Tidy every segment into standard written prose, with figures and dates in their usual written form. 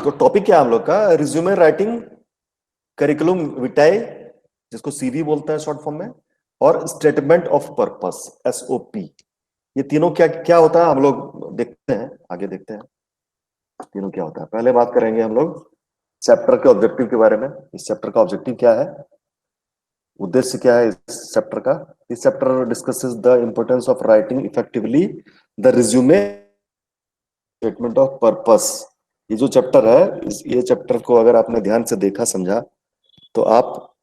तो टॉपिक क्या है हम लोग का? रिज्यूमे राइटिंग, करिकुलम विटाए जिसको सीवी बोलते हैं शॉर्ट फॉर्म में, और स्टेटमेंट ऑफ पर्पस एसओपी। ये तीनों क्या क्या होता है हम लोग देखते हैं, आगे देखते हैं तीनों क्या होता है। पहले बात करेंगे हम लोग चैप्टर के ऑब्जेक्टिव के बारे में। इस चैप्टर का ऑब्जेक्टिव क्या है, उद्देश्य क्या है इस चैप्टर का? इस chapter discusses the importance of writing effectively the resume statement of purpose. ये जो चैप्टर है, ये चैप्टर को अगर आपने ध्यान से देखा समझा तो आप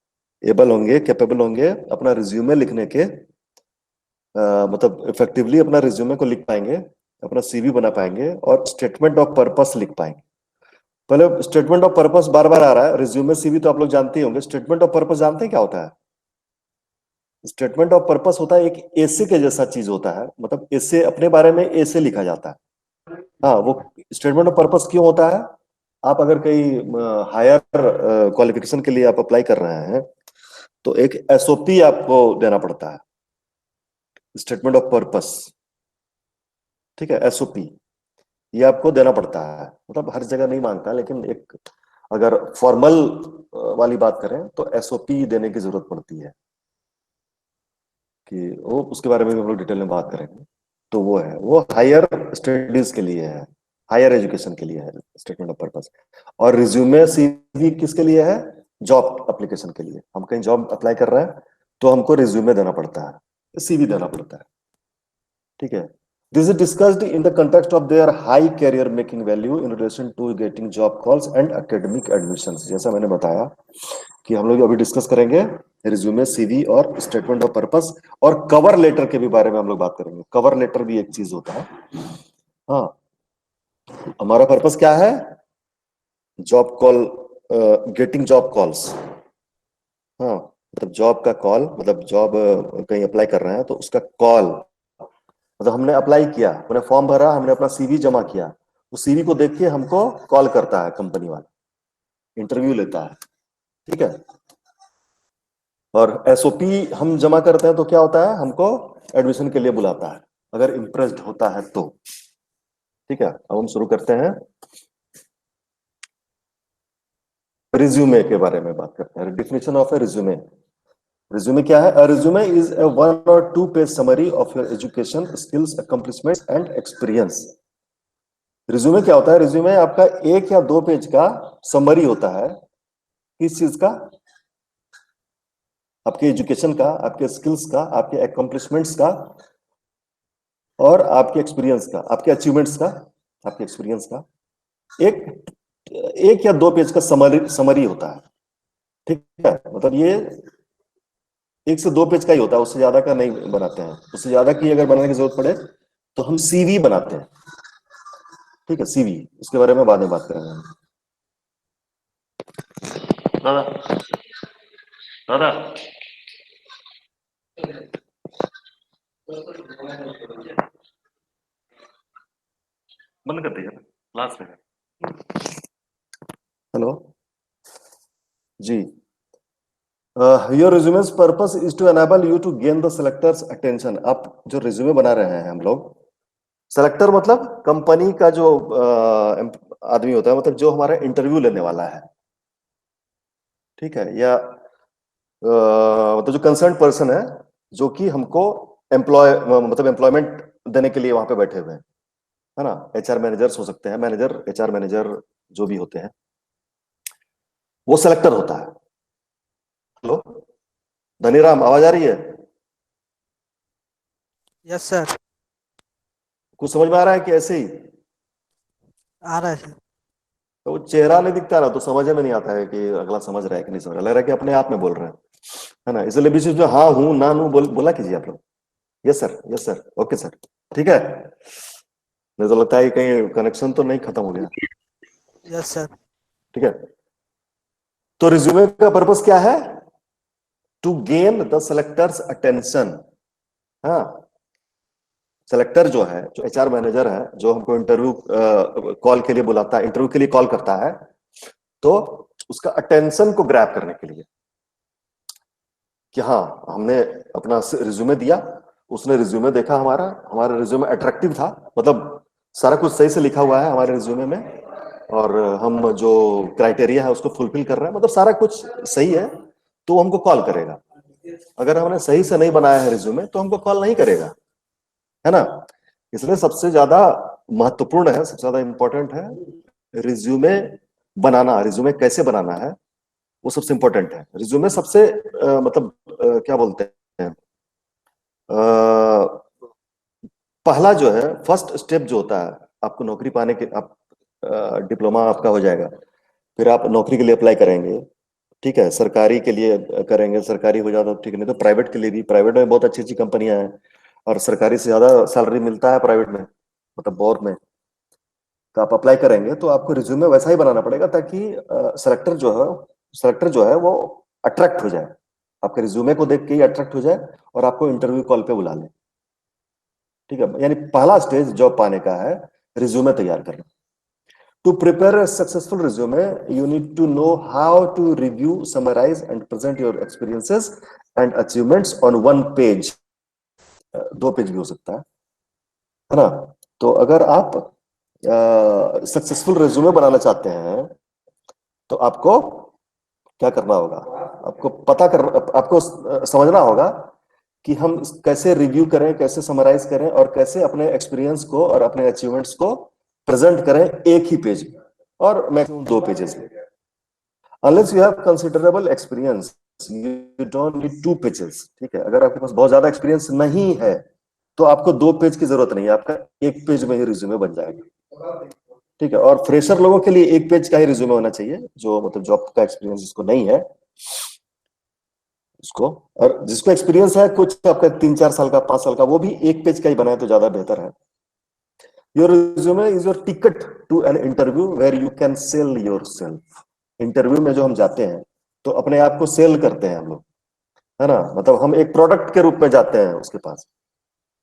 एबल होंगे, कैपेबल होंगे अपना रिज्यूमे लिखने के, मतलब इफेक्टिवली अपना रिज्यूमे को लिख पाएंगे, अपना सीवी बना पाएंगे और स्टेटमेंट ऑफ पर्पस लिख पाएंगे। पहले स्टेटमेंट ऑफ पर्पस बार बार आ रहा है, रिज्यूमे सीवी तो आप लोग जानते ही होंगे। स्टेटमेंट ऑफ पर्पस जानते हैं क्या होता है? स्टेटमेंट ऑफ पर्पस होता है एक एसे के जैसा चीज होता है, मतलब एसे अपने बारे में एसे लिखा जाता है। हाँ, वो स्टेटमेंट ऑफ पर्पस क्यों होता है? आप अगर कहीं हायर क्वालिफिकेशन के लिए आप अप्लाई कर रहे हैं तो एक एसओपी आपको देना पड़ता है, स्टेटमेंट ऑफ पर्पस। ठीक है, एसओपी ये आपको देना पड़ता है। मतलब हर जगह नहीं मांगता, लेकिन एक अगर फॉर्मल वाली बात करें तो एसओपी देने की जरूरत पड़ती है, कि वो उसके बारे में भी हम लोग डिटेल में बात करेंगे। तो वो है, वो हायर स्टडीज के लिए है, हायर एजुकेशन के लिए है स्टेटमेंट ऑफ पर्पस। और रिज्यूमे सीवी किसके लिए है? जॉब एप्लीकेशन के लिए। हम कहीं जॉब अप्लाई कर रहे हैं तो हमको रिज्यूमे देना पड़ता है, सीवी देना पड़ता है। ठीक है, this is discussed in the context of their high career making value in relation to getting job calls and academic admission. जैसा मैंने बताया कि हम लोग अभी डिस्कस करेंगे रिज्यूमे सीवी और स्टेटमेंट ऑफ पर्पस, और कवर लेटर के भी बारे में हम लोग बात करेंगे। कवर लेटर भी एक चीज होता है। हाँ, हमारा पर्पस क्या है? Job call, getting job calls. हाँ, मतलब जॉब का कॉल, मतलब जॉब कहीं अप्लाई कर रहे हैं तो उसका कॉल, मतलब हमने अप्लाई किया, हमने फॉर्म भरा, हमने अपना सीवी जमा किया, उस सीवी को देख के हमको कॉल करता है कंपनी वाला, इंटरव्यू लेता है। ठीक है, और एसओपी हम जमा करते हैं तो क्या होता है, हमको एडमिशन के लिए बुलाता है अगर इम्प्रेस्ड होता है तो। ठीक है, अब हम शुरू करते हैं, रिज्यूमे के बारे में बात करते हैं। Definition of A resume. Resume क्या है? Resume is a 1 or 2 page summary of your education, skills, accomplishments and experience. Resume क्या होता है? रिज्यूमे आपका 1 या 2 पेज का समरी होता है। किस चीज का? आपके एजुकेशन का, आपके स्किल्स का, आपके अकम्प्लिशमेंट्स का और आपके एक्सपीरियंस का, आपके अचीवमेंट्स का, आपके एक्सपीरियंस का। एक 1 या 2 पेज का समरी समरी होता है। ठीक है, मतलब ये 1 से 2 पेज का ही होता है, उससे ज्यादा का नहीं बनाते हैं। उससे ज्यादा की अगर बनाने की जरूरत पड़े तो हम सीवी बनाते हैं। ठीक है, सीवी, उसके बारे में बाद में बात करेंगे हम। दादा, दादा, बंद कर दीजिए, लास्ट में। Hello ji. Your resume's purpose is to enable you to gain the selectors attention. आप जो रिज्यूमे बना रहे हैं हम लोग, सेलेक्टर मतलब कंपनी का जो आदमी होता है, मतलब जो हमारा इंटरव्यू लेने वाला है। ठीक है, या मतलब जो कंसर्न पर्सन है, जो कि हमको एम्प्लॉय मतलब एम्प्लॉयमेंट देने के लिए वहां पे बैठे हुए हैं, है ना। एचआर मैनेजर्स हो सकते हैं, मैनेजर, एचआर मैनेजर जो भी होते हैं, वो सेलेक्टर होता है। हेलो धनीराम, आवाज आ रही है? Yes sir. कुछ समझ में आ रहा है कि ऐसे ही? आ रहा है सर। तो वो चेहरा नहीं दिखता ना, तो समझ में नहीं आता है कि अगला समझ रहा है कि नहीं समझ रहा। लग रहा है कि अपने आप में बोल रहे हैं, है ना। इसलिए बीच में हाँ हूँ ना हूँ बोला कीजिए आप लोग। Yes sir, yes sir, okay sir. ठीक है, मुझे तो लगता है कि कहीं कनेक्शन तो नहीं खत्म हो गया। Yes sir. ठीक है, तो रिज्यूमे का पर्पस क्या है? To gain the selectors attention. हाँ, सेलेक्टर जो है, जो एचआर मैनेजर है, जो हमको इंटरव्यू कॉल के लिए बुलाता है, इंटरव्यू के लिए कॉल करता है, तो उसका अटेंशन को ग्रैब करने के लिए कि हाँ हमने अपना रिज्यूमे दिया, उसने रिज्यूमे देखा, हमारा हमारा रिज्यूमे अट्रैक्टिव था, मतलब सारा कुछ सही से लिखा हुआ है हमारे रिज्यूमे में, और हम जो क्राइटेरिया है उसको फुलफिल कर रहे हैं, मतलब सारा कुछ सही है, तो हमको कॉल करेगा। अगर हमने सही से नहीं बनाया है रिज्यूमे तो हमको कॉल नहीं करेगा, है ना। इसलिए सबसे ज्यादा महत्वपूर्ण है, सबसे ज्यादा इंपॉर्टेंट है रिज्यूमे बनाना। रिज्यूमे कैसे बनाना है वो सबसे इंपॉर्टेंट है। रिज्यूमे सबसे मतलब क्या बोलते हैं, अ, पहला जो है, फर्स्ट स्टेप जो होता है आपको नौकरी पाने के, आप डिप्लोमा आपका हो जाएगा, फिर आप नौकरी के लिए अप्लाई करेंगे, ठीक है। सरकारी के लिए करेंगे, सरकारी हो जाता तो ठीक, नहीं तो प्राइवेट के लिए भी, प्राइवेट में बहुत अच्छी अच्छी कंपनियां हैं और सरकारी से ज्यादा सैलरी मिलता है प्राइवेट में, मतलब बोर में। तो आप अप्लाई करेंगे तो आपको रिज्यूमे वैसा ही बनाना पड़ेगा ताकि सेलेक्टर जो है वो अट्रैक्ट हो जाए, आपके रिज्यूमे को देख के ही अट्रैक्ट हो जाए और आपको इंटरव्यू कॉल पे बुला ले, ठीक है। यानी पहला स्टेज जॉब पाने का है रिज्यूमे तैयार करना। To prepare a successful resume, you need to know how to review, summarize, and present your experiences and achievements on one page. 2 page भी हो सकता है ना। तो अगर आप सक्सेसफुल रिज्यूमे बनाना चाहते हैं तो आपको क्या करना होगा, आपको आपको समझना होगा कि हम कैसे रिव्यू करें, कैसे समराइज करें और कैसे अपने एक्सपीरियंस को और अपने अचीवमेंट्स को प्रेजेंट करें एक ही पेज में और मैक्सिमम 2 पेजेस में। Unless you have considerable experience you don't need 2 pages, ठीक है। अगर आपके पास बहुत ज्यादा एक्सपीरियंस नहीं है तो आपको 2 पेज की जरूरत नहीं है, आपका 1 पेज में ही रिज्यूमे बन जाएगा, ठीक है। और फ्रेशर लोगों के लिए 1 पेज का ही रिज्यूमे होना चाहिए, जो मतलब जॉब का एक्सपीरियंस जिसको नहीं है उसको, और जिसको एक्सपीरियंस है कुछ आपका 3-4 साल का, 5 साल का, वो भी 1 पेज का ही बनाए तो ज्यादा बेहतर है। Your resume is your ticket to an interview where you can sell yourself. Interview में जो हम जाते हैं तो अपने आप को सेल करते हैं हम लोग, है ना। मतलब हम एक प्रोडक्ट के रूप में जाते हैं उसके पास,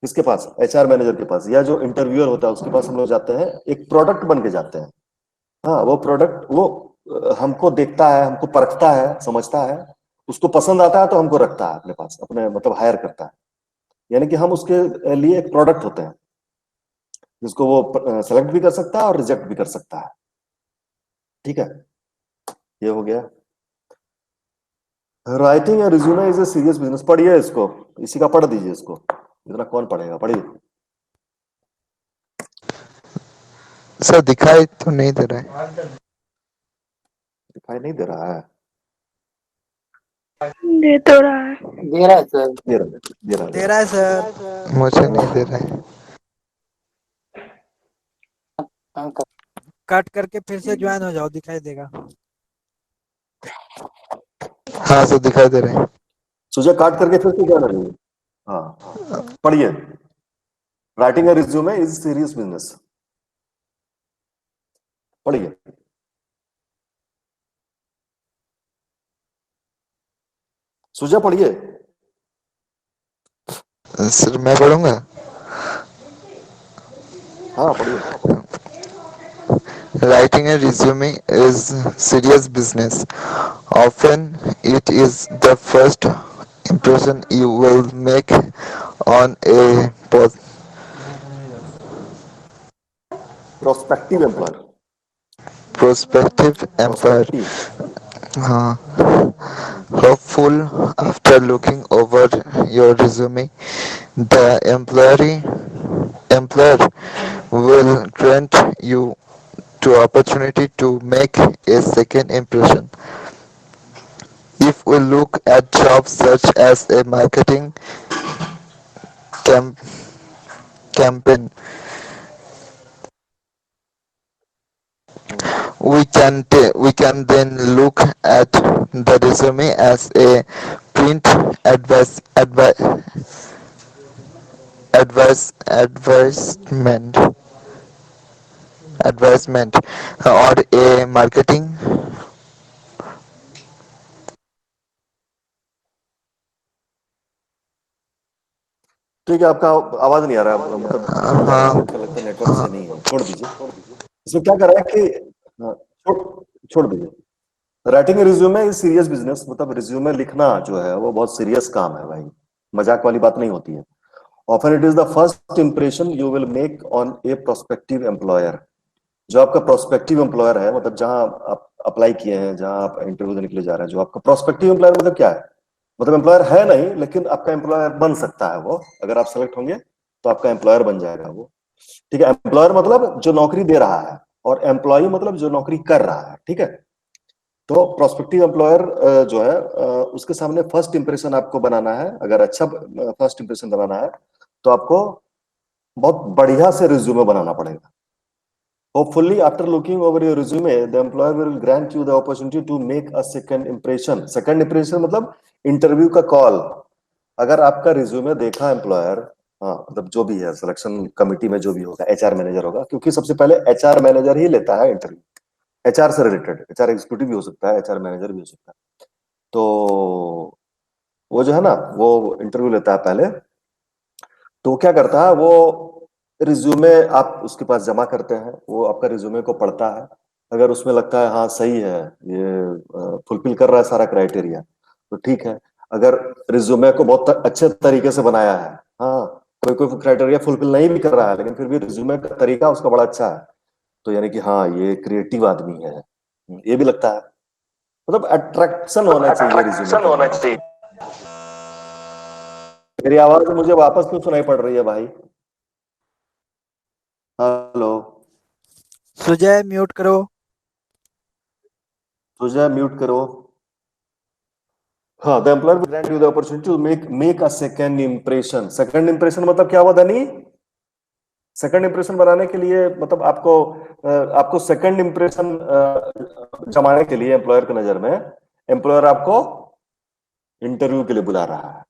किसके पास, एचआर मैनेजर के पास, या जो इंटरव्यूअर होता है उसके पास हम लोग जाते हैं, एक प्रोडक्ट बन के जाते हैं। हाँ, वो प्रोडक्ट वो हमको देखता है, हमको परखता है, समझता है, उसको पसंद आता है तो हमको रखता है अपने पास, अपने मतलब हायर करता है। यानी कि हम उसके लिए एक प्रोडक्ट होते हैं जिसको वो सेलेक्ट भी कर सकता है और रिजेक्ट भी कर सकता है, ठीक है। ये हो गया। Writing a resume is a serious business. पढ़िए इसको, इसी का पढ़ दीजिए इसको, इतना कौन पढ़ेगा, पढ़िए। सर दिखाई तो नहीं दे रहा है। दिखाई नहीं दे रहा है, दे तो रहा है। दे रहा है सर। दे रहा है सर। मुझे नहीं दे रहा है। कट करके फिर से ज्वाइन हो जाओ, दिखाई देगा। हाँ सर दिखाई दे रहे हैं। सुझा काट करके फिर से क्या करेंगे। हाँ, पढ़िए। Writing a resume is serious business, पढ़िए। सुझा पढ़िए। सर मैं पढ़ूंगा। हाँ पढ़िए। Writing a resume is serious business. Often it is the first impression you will make on a prospective employer, prospective employer. Prospective. Hopeful, after looking over your resume, the employer will grant you to opportunity to make a second impression. If we look at jobs such as a marketing cam- campaign, we can then look at the resume as a print advertisement advertisement or a marketing. ठीक है, आपका आवाज नहीं आ रहा है, मतलब cut जा रहा है, हाँ आपका लगता है नेटवर्क से नहीं है, छोड़ दीजिए। इसमें क्या कर रहा है कि हाँ, छोड़ दीजिए। Writing resume is serious business, मतलब रिज्यूमे लिखना जो है वो बहुत सीरियस काम है भाई, मजाक वाली बात नहीं होती है। Often it is the first impression you will make on A prospective employer. जो आपका प्रोस्पेक्टिव एम्प्लॉयर है, मतलब जहां आप अप्लाई किए हैं, जहां आप इंटरव्यू देने के लिए जा रहे हैं, जो आपका प्रोस्पेक्टिव एम्प्लॉयर मतलब क्या है? मतलब एम्प्लॉयर है नहीं, लेकिन आपका एम्प्लॉयर बन सकता है वो। अगर आप सेलेक्ट होंगे तो आपका एम्प्लॉयर बन जाएगा वो। ठीक है, एम्प्लॉयर मतलब जो नौकरी दे रहा है, और एम्प्लॉय मतलब जो नौकरी कर रहा है। ठीक है, तो प्रोस्पेक्टिव एम्प्लॉयर जो है उसके सामने फर्स्ट इंप्रेशन आपको बनाना है। अगर अच्छा फर्स्ट इंप्रेशन बनाना है तो आपको बहुत बढ़िया से रिज्यूमे बनाना पड़ेगा। Hopefully, after looking over your resume, the employer will grant you the opportunity to make a second impression. Second impression मतलब इंटरव्यू का कॉल। अगर आपका रिज्यूमे देखा एम्प्लॉयर, हाँ मतलब जो भी है सिलेक्शन कमिटी में जो भी होगा, एचआर मैनेजर होगा, क्योंकि सबसे पहले एचआर मैनेजर ही लेता है इंटरव्यू। एचआर से रिलेटेड, एचआर एग्जीक्यूटिव भी हो सकता है, एचआर मैनेजर भी हो सकता है। तो वो जो है ना, वो इंटरव्यू लेता है पहले। तो क्या करता है वो, रिज्यूमे आप उसके पास जमा करते हैं, वो आपका रिज्यूमे को पढ़ता है। अगर उसमें लगता है हाँ सही है, ये फुलफिल कर रहा है सारा क्राइटेरिया, तो ठीक है। अगर रिज्यूमे को बहुत अच्छे तरीके से बनाया है, हाँ कोई कोई क्राइटेरिया फुलफिल नहीं भी कर रहा है, लेकिन फिर भी रिज्यूमे का तरीका उसका बड़ा अच्छा है, तो यानी कि हाँ ये क्रिएटिव आदमी है, ये भी लगता है। मतलब अट्रैक्शन होना चाहिए रिज्यूमे अट्रैक्शन के होना अंदर। चाहिए। मेरी आवाज मुझे वापस क्यों सुनाई पड़ रही है भाई? हेलो। सुजय म्यूट करो। तुझे म्यूट करो। हाँ, the employer will grant you the opportunity to make a second impression. Second impression मतलब क्या हुआ धनी? सेकंड इंप्रेशन बनाने के लिए मतलब आपको सेकंड इंप्रेशन जमाने के लिए एम्प्लॉयर की नजर में, एम्प्लॉयर आपको इंटरव्यू के लिए बुला रहा है।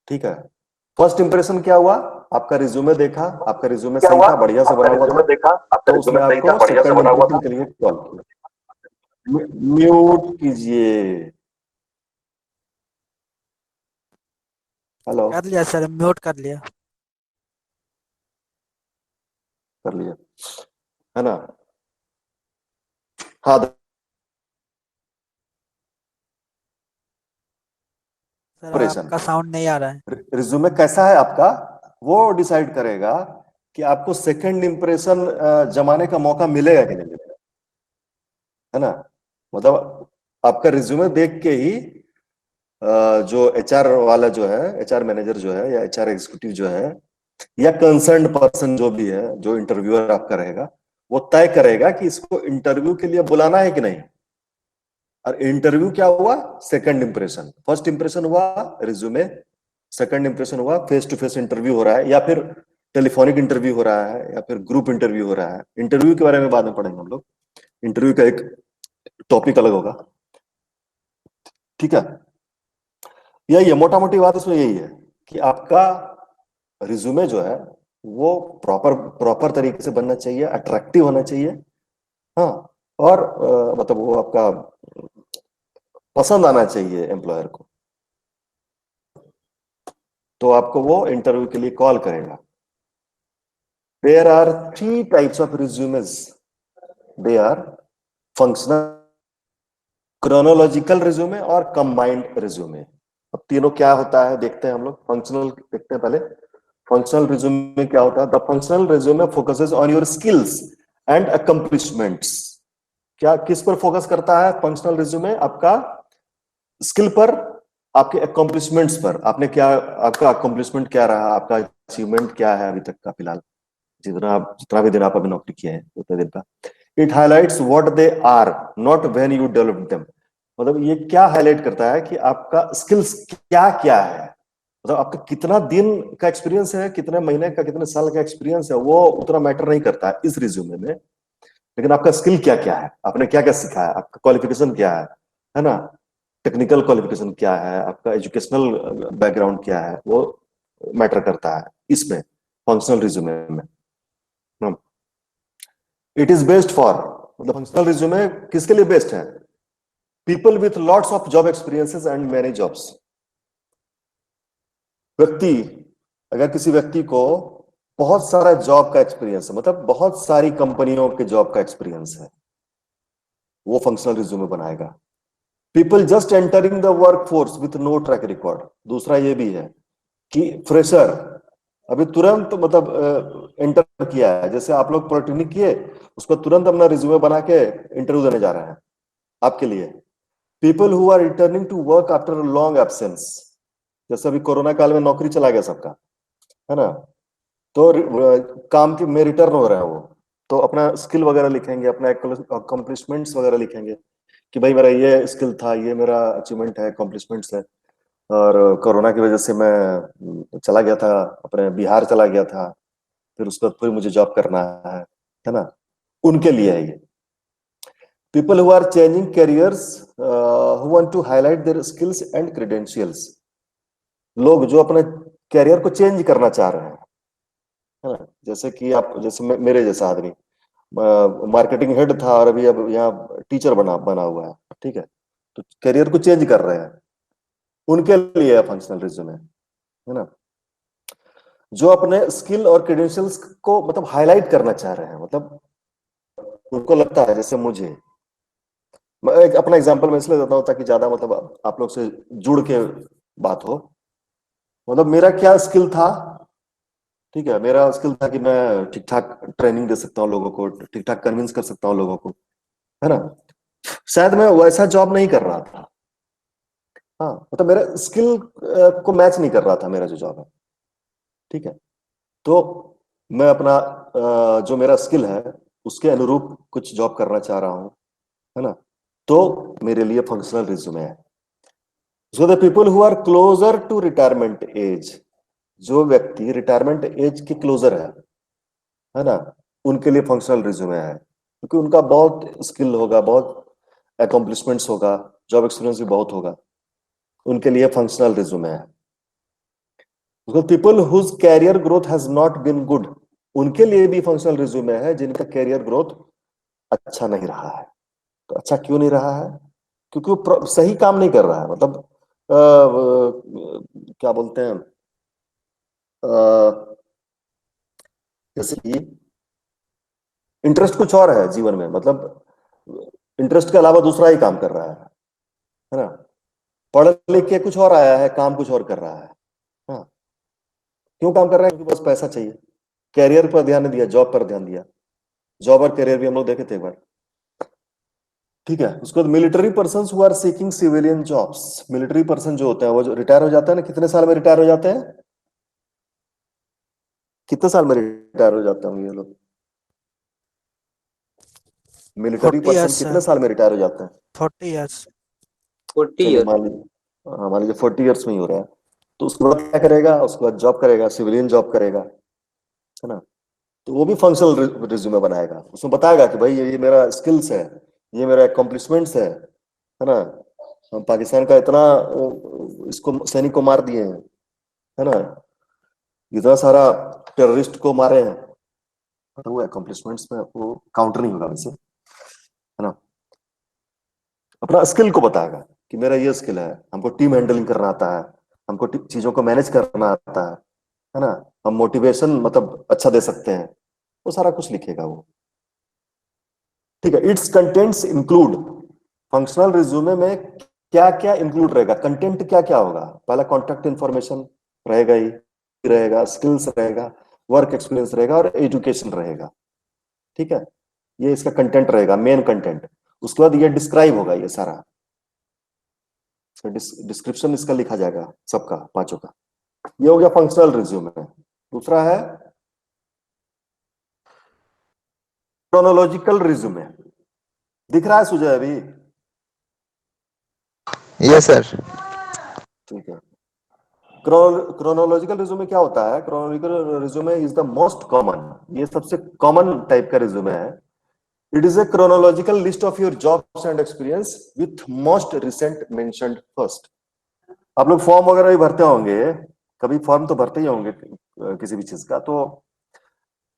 ठीक है, फर्स्ट इंप्रेशन क्या हुआ? आपका रिज्यूमे देखा, आपका रिज्यूमे क्या सही हुआ? था, बढ़िया से आपका बना हुआ रिज्यूमे था, देखा, आपका तो उसने रिज्यूमे सही था, आपको बढ़िया से सेकंड बना हुआ इंप्रेशन था। के लिए कॉल किया। म्यूट कीजिए। हेलो। कर लिया सर, म्यूट कर लिया। कर लिया है ना? हाँ, सर इंप्रेशन, आपका साउंड नहीं आ रहा है। रिज्यूमे कैसा है आपका, वो डिसाइड करेगा कि आपको सेकंड इंप्रेशन जमाने का मौका मिलेगा कि नहीं मिलेगा, है ना? मतलब आपका रिज्यूमे देख के ही जो एचआर वाला जो है, एचआर मैनेजर जो है, या एचआर एग्जीक्यूटिव जो है, या कंसर्न्ड पर्सन जो भी है, जो इंटरव्यूअर आपका रहेगा, वो तय करेगा कि इसको इंटरव्यू के लिए बुलाना है कि नहीं। और इंटरव्यू क्या हुआ? Second impression. फर्स्ट इंप्रेशन हुआ रिज्यूमे, सेकंड इंप्रेशन हुआ फेस टू फेस इंटरव्यू हो रहा है, या फिर टेलीफोनिक इंटरव्यू हो रहा है, या फिर ग्रुप इंटरव्यू हो रहा है। इंटरव्यू के बारे में बाद में पढ़ेंगे हम लोग, इंटरव्यू का एक टॉपिक अलग होगा। ठीक है, यही है मोटा मोटी बात, उसमें यही है कि आपका रिज्यूमे जो है वो प्रॉपर प्रॉपर तरीके से बनना चाहिए, अट्रैक्टिव होना चाहिए। हाँ, और मतलब वो आपका पसंद आना चाहिए एम्प्लॉयर को, तो आपको वो इंटरव्यू के लिए कॉल करेगा। There are three types of resumes. They are functional, chronological resume और कंबाइंड रिज्यूमे। अब तीनों क्या होता है देखते हैं हम लोग। फंक्शनल देखते हैं पहले। फंक्शनल रिज्यूमे क्या होता है? The functional resume focuses on your skills and accomplishments. क्या किस पर फोकस करता है फंक्शनल रिज्यूमे? आपका स्किल पर, आपके अकम्प्लिशमेंट्स पर। आपने क्या, आपका अकम्प्लिशमेंट क्या रहा, आपका अचीवमेंट क्या है अभी तक का, फिलहाल जितना भी दिन आप अभी नौकरी किए हैं उतने दिन का। It highlights what they are, not when you develop them. मतलब ये क्या हाईलाइट करता है कि आपका स्किल्स क्या क्या है, मतलब आपका कितना दिन का एक्सपीरियंस है, कितने महीने का, कितने साल का एक्सपीरियंस है, वो उतना मैटर नहीं करता है इस रिज्यूमे में। लेकिन आपका स्किल क्या क्या है, आपने क्या क्या सीखा है, आपका क्वालिफिकेशन क्या है ना? टेक्निकल क्वालिफिकेशन क्या है, आपका एजुकेशनल बैकग्राउंड क्या है, वो मैटर करता है इसमें, फंक्शनल रिज्यूमे में। इट इज बेस्ड फॉर, मतलब फंक्शनल रिज्यूमे किसके लिए बेस्ट है? People with lots of job experiences and many jobs. व्यक्ति, अगर किसी व्यक्ति को बहुत सारा जॉब का एक्सपीरियंस है, मतलब बहुत सारी कंपनियों के जॉब का एक्सपीरियंस है, वो फंक्शनल रिज्यूमे बनाएगा। People just entering the work force with no track record. दूसरा ये भी है कि फ्रेशर, अभी तुरंत मतलब एंटर किया है, जैसे आप लोग पॉलिटेक्निक किए, उसको तुरंत अपना रिज्यूमे बना के इंटरव्यू देने जा रहे हैं आपके लिए। People who are returning to work after long absence, जैसे अभी कोरोना काल में नौकरी चला गया सबका, है ना, तो काम के में रिटर्न हो रहे हैं वो, तो अपना स्किल वगैरह लिखेंगे, अपना अकम्पलिशमेंट्स वगैरह लिखेंगे कि भाई मेरा ये स्किल था, ये मेरा अचीवमेंट है, अकम्पलिशमेंट्स है, और कोरोना की वजह से मैं चला गया था, अपने बिहार चला गया था, फिर उसके बाद फिर मुझे जॉब करना है ना, उनके लिए है ये। People who are changing careers who want to highlight their skills and credentials, लोग जो अपने कैरियर को चेंज करना चाह रहे हैं, है ना, जैसे कि आप, जैसे मेरे जैसा आदमी मार्केटिंग हेड था और अभी अब यहाँ टीचर बना हुआ है, ठीक है, तो करियर को चेंज कर रहे हैं, उनके लिए फंक्शनल रिज्यूमे, है ना। जो अपने स्किल और क्रेडेंशियल्स को मतलब हाईलाइट करना चाह रहे हैं, मतलब उनको लगता है, जैसे मुझे, मैं एक अपना एग्जांपल मैं इसलिए देता हूँ ताकि ज्यादा मतलब आप लोग से जुड़ के बात हो। मतलब मेरा क्या स्किल था, ठीक है, मेरा स्किल था कि मैं ठीक ठाक ट्रेनिंग दे सकता हूँ लोगों को, ठीक ठाक कन्विंस कर सकता हूँ लोगों को, है ना। शायद मैं वैसा जॉब नहीं कर रहा था, हाँ, मतलब मेरा स्किल को मैच नहीं कर रहा था मेरा जो जॉब है, ठीक है, तो मैं अपना जो मेरा स्किल है उसके अनुरूप कुछ जॉब करना चाह रहा हूँ, है ना, तो मेरे लिए फंक्शनल रिज्यूमे है। So the people who are closer to retirement age, जो व्यक्ति रिटायरमेंट एज के क्लोजर है ना, उनके लिए फंक्शनल रिज्यूमे है, क्योंकि उनका बहुत स्किल होगा, बहुत अकम्पलिशमेंट्स होगा, जॉब एक्सपीरियंस भी बहुत होगा, उनके लिए फंक्शनल रिज्यूमे है। People whose career growth has not been good, उनके लिए भी फंक्शनल रिज्यूमे है जिनका कैरियर ग्रोथ अच्छा नहीं रहा है। तो अच्छा क्यों नहीं रहा है? क्योंकि वो सही काम नहीं कर रहा है, मतलब क्या बोलते हैं, जैसे कि इंटरेस्ट कुछ और है जीवन में, मतलब इंटरेस्ट के अलावा दूसरा ही काम कर रहा है ना, पढ़ लिख के कुछ और आया है, काम कुछ और कर रहा है, हाँ, क्यों काम कर रहा है? क्योंकि बस पैसा चाहिए, कैरियर पर ध्यान नहीं दिया, जॉब पर ध्यान दिया। जॉब और करियर भी हम लोग देखे थे एक बार, ठीक है। उसके बाद military person who are seeking civilian jobs, military person जो होते हैं वो जो रिटायर हो जाते हैं ना, कितने साल में रिटायर हो जाते हैं, कितने साल में रिटायर हो जाते हैं ये लोग? मिलिट्री 40 पर्सन इयर्स कितने साल में रिटायर हो जाते हैं? 40 इयर्स 40 चलिए ईयर। मान लीजिए, हाँ मान लीजिए 40 ईयर्स में ही हो रहा है, तो उसके बाद क्या करेगा? उसके बाद जॉब करेगा, सिविलियन जॉब करेगा, है ना, तो वो भी फंक्शनल रिज्यूमे बनाएगा, उसमें बताएगा कि भाई ये मेरा स्किल्स है, ये मेरा अकम्पलिशमेंट्स है ना, हम पाकिस्तान का इतना इसको सैनिक को मार दिए हैं, है ना, इतना सारा टेररिस्ट को मारे हैं, तो वो अकम्पलिशमेंट्स में वो काउंटर नहीं होगा वैसे, है ना। अपना स्किल को बताएगा कि मेरा ये स्किल है, हमको टीम हैंडलिंग करना आता है, हमको चीजों को मैनेज करना आता है ना, हम मोटिवेशन मतलब अच्छा दे सकते हैं, वो सारा कुछ लिखेगा वो, ठीक है। It's contents include, functional resume में क्या क्या इंक्लूड रहेगा, कंटेंट क्या क्या होगा? पहला कॉन्टैक्ट इंफॉर्मेशन रहेगा ही, रहेगा स्किल्स रहेगा, वर्क एक्सपीरियंस रहेगा और एजुकेशन रहेगा, ठीक है, ये इसका कंटेंट रहेगा, मेन कंटेंट। उसके बाद ये डिस्क्राइब होगा, ये सारा डिस्क्रिप्शन इसका लिखा जाएगा सबका, पांचों का। ये हो गया फंक्शनल रिज्यूमे। दूसरा है क्रोनोलॉजिकल रिज्यूमे, दिख रहा है सुजय अभी? Yes, sir. ठीक है। क्रोनोलॉजिकल रिज्यूमे क्या होता है? Chronological resume is the most common, ये सबसे कॉमन टाइप का रिज्यूमे है। It is a chronological list of your jobs and experience with most recent mentioned first. आप लोग फॉर्म वगैरह भी भरते होंगे, कभी फॉर्म तो भरते ही होंगे किसी भी चीज का, तो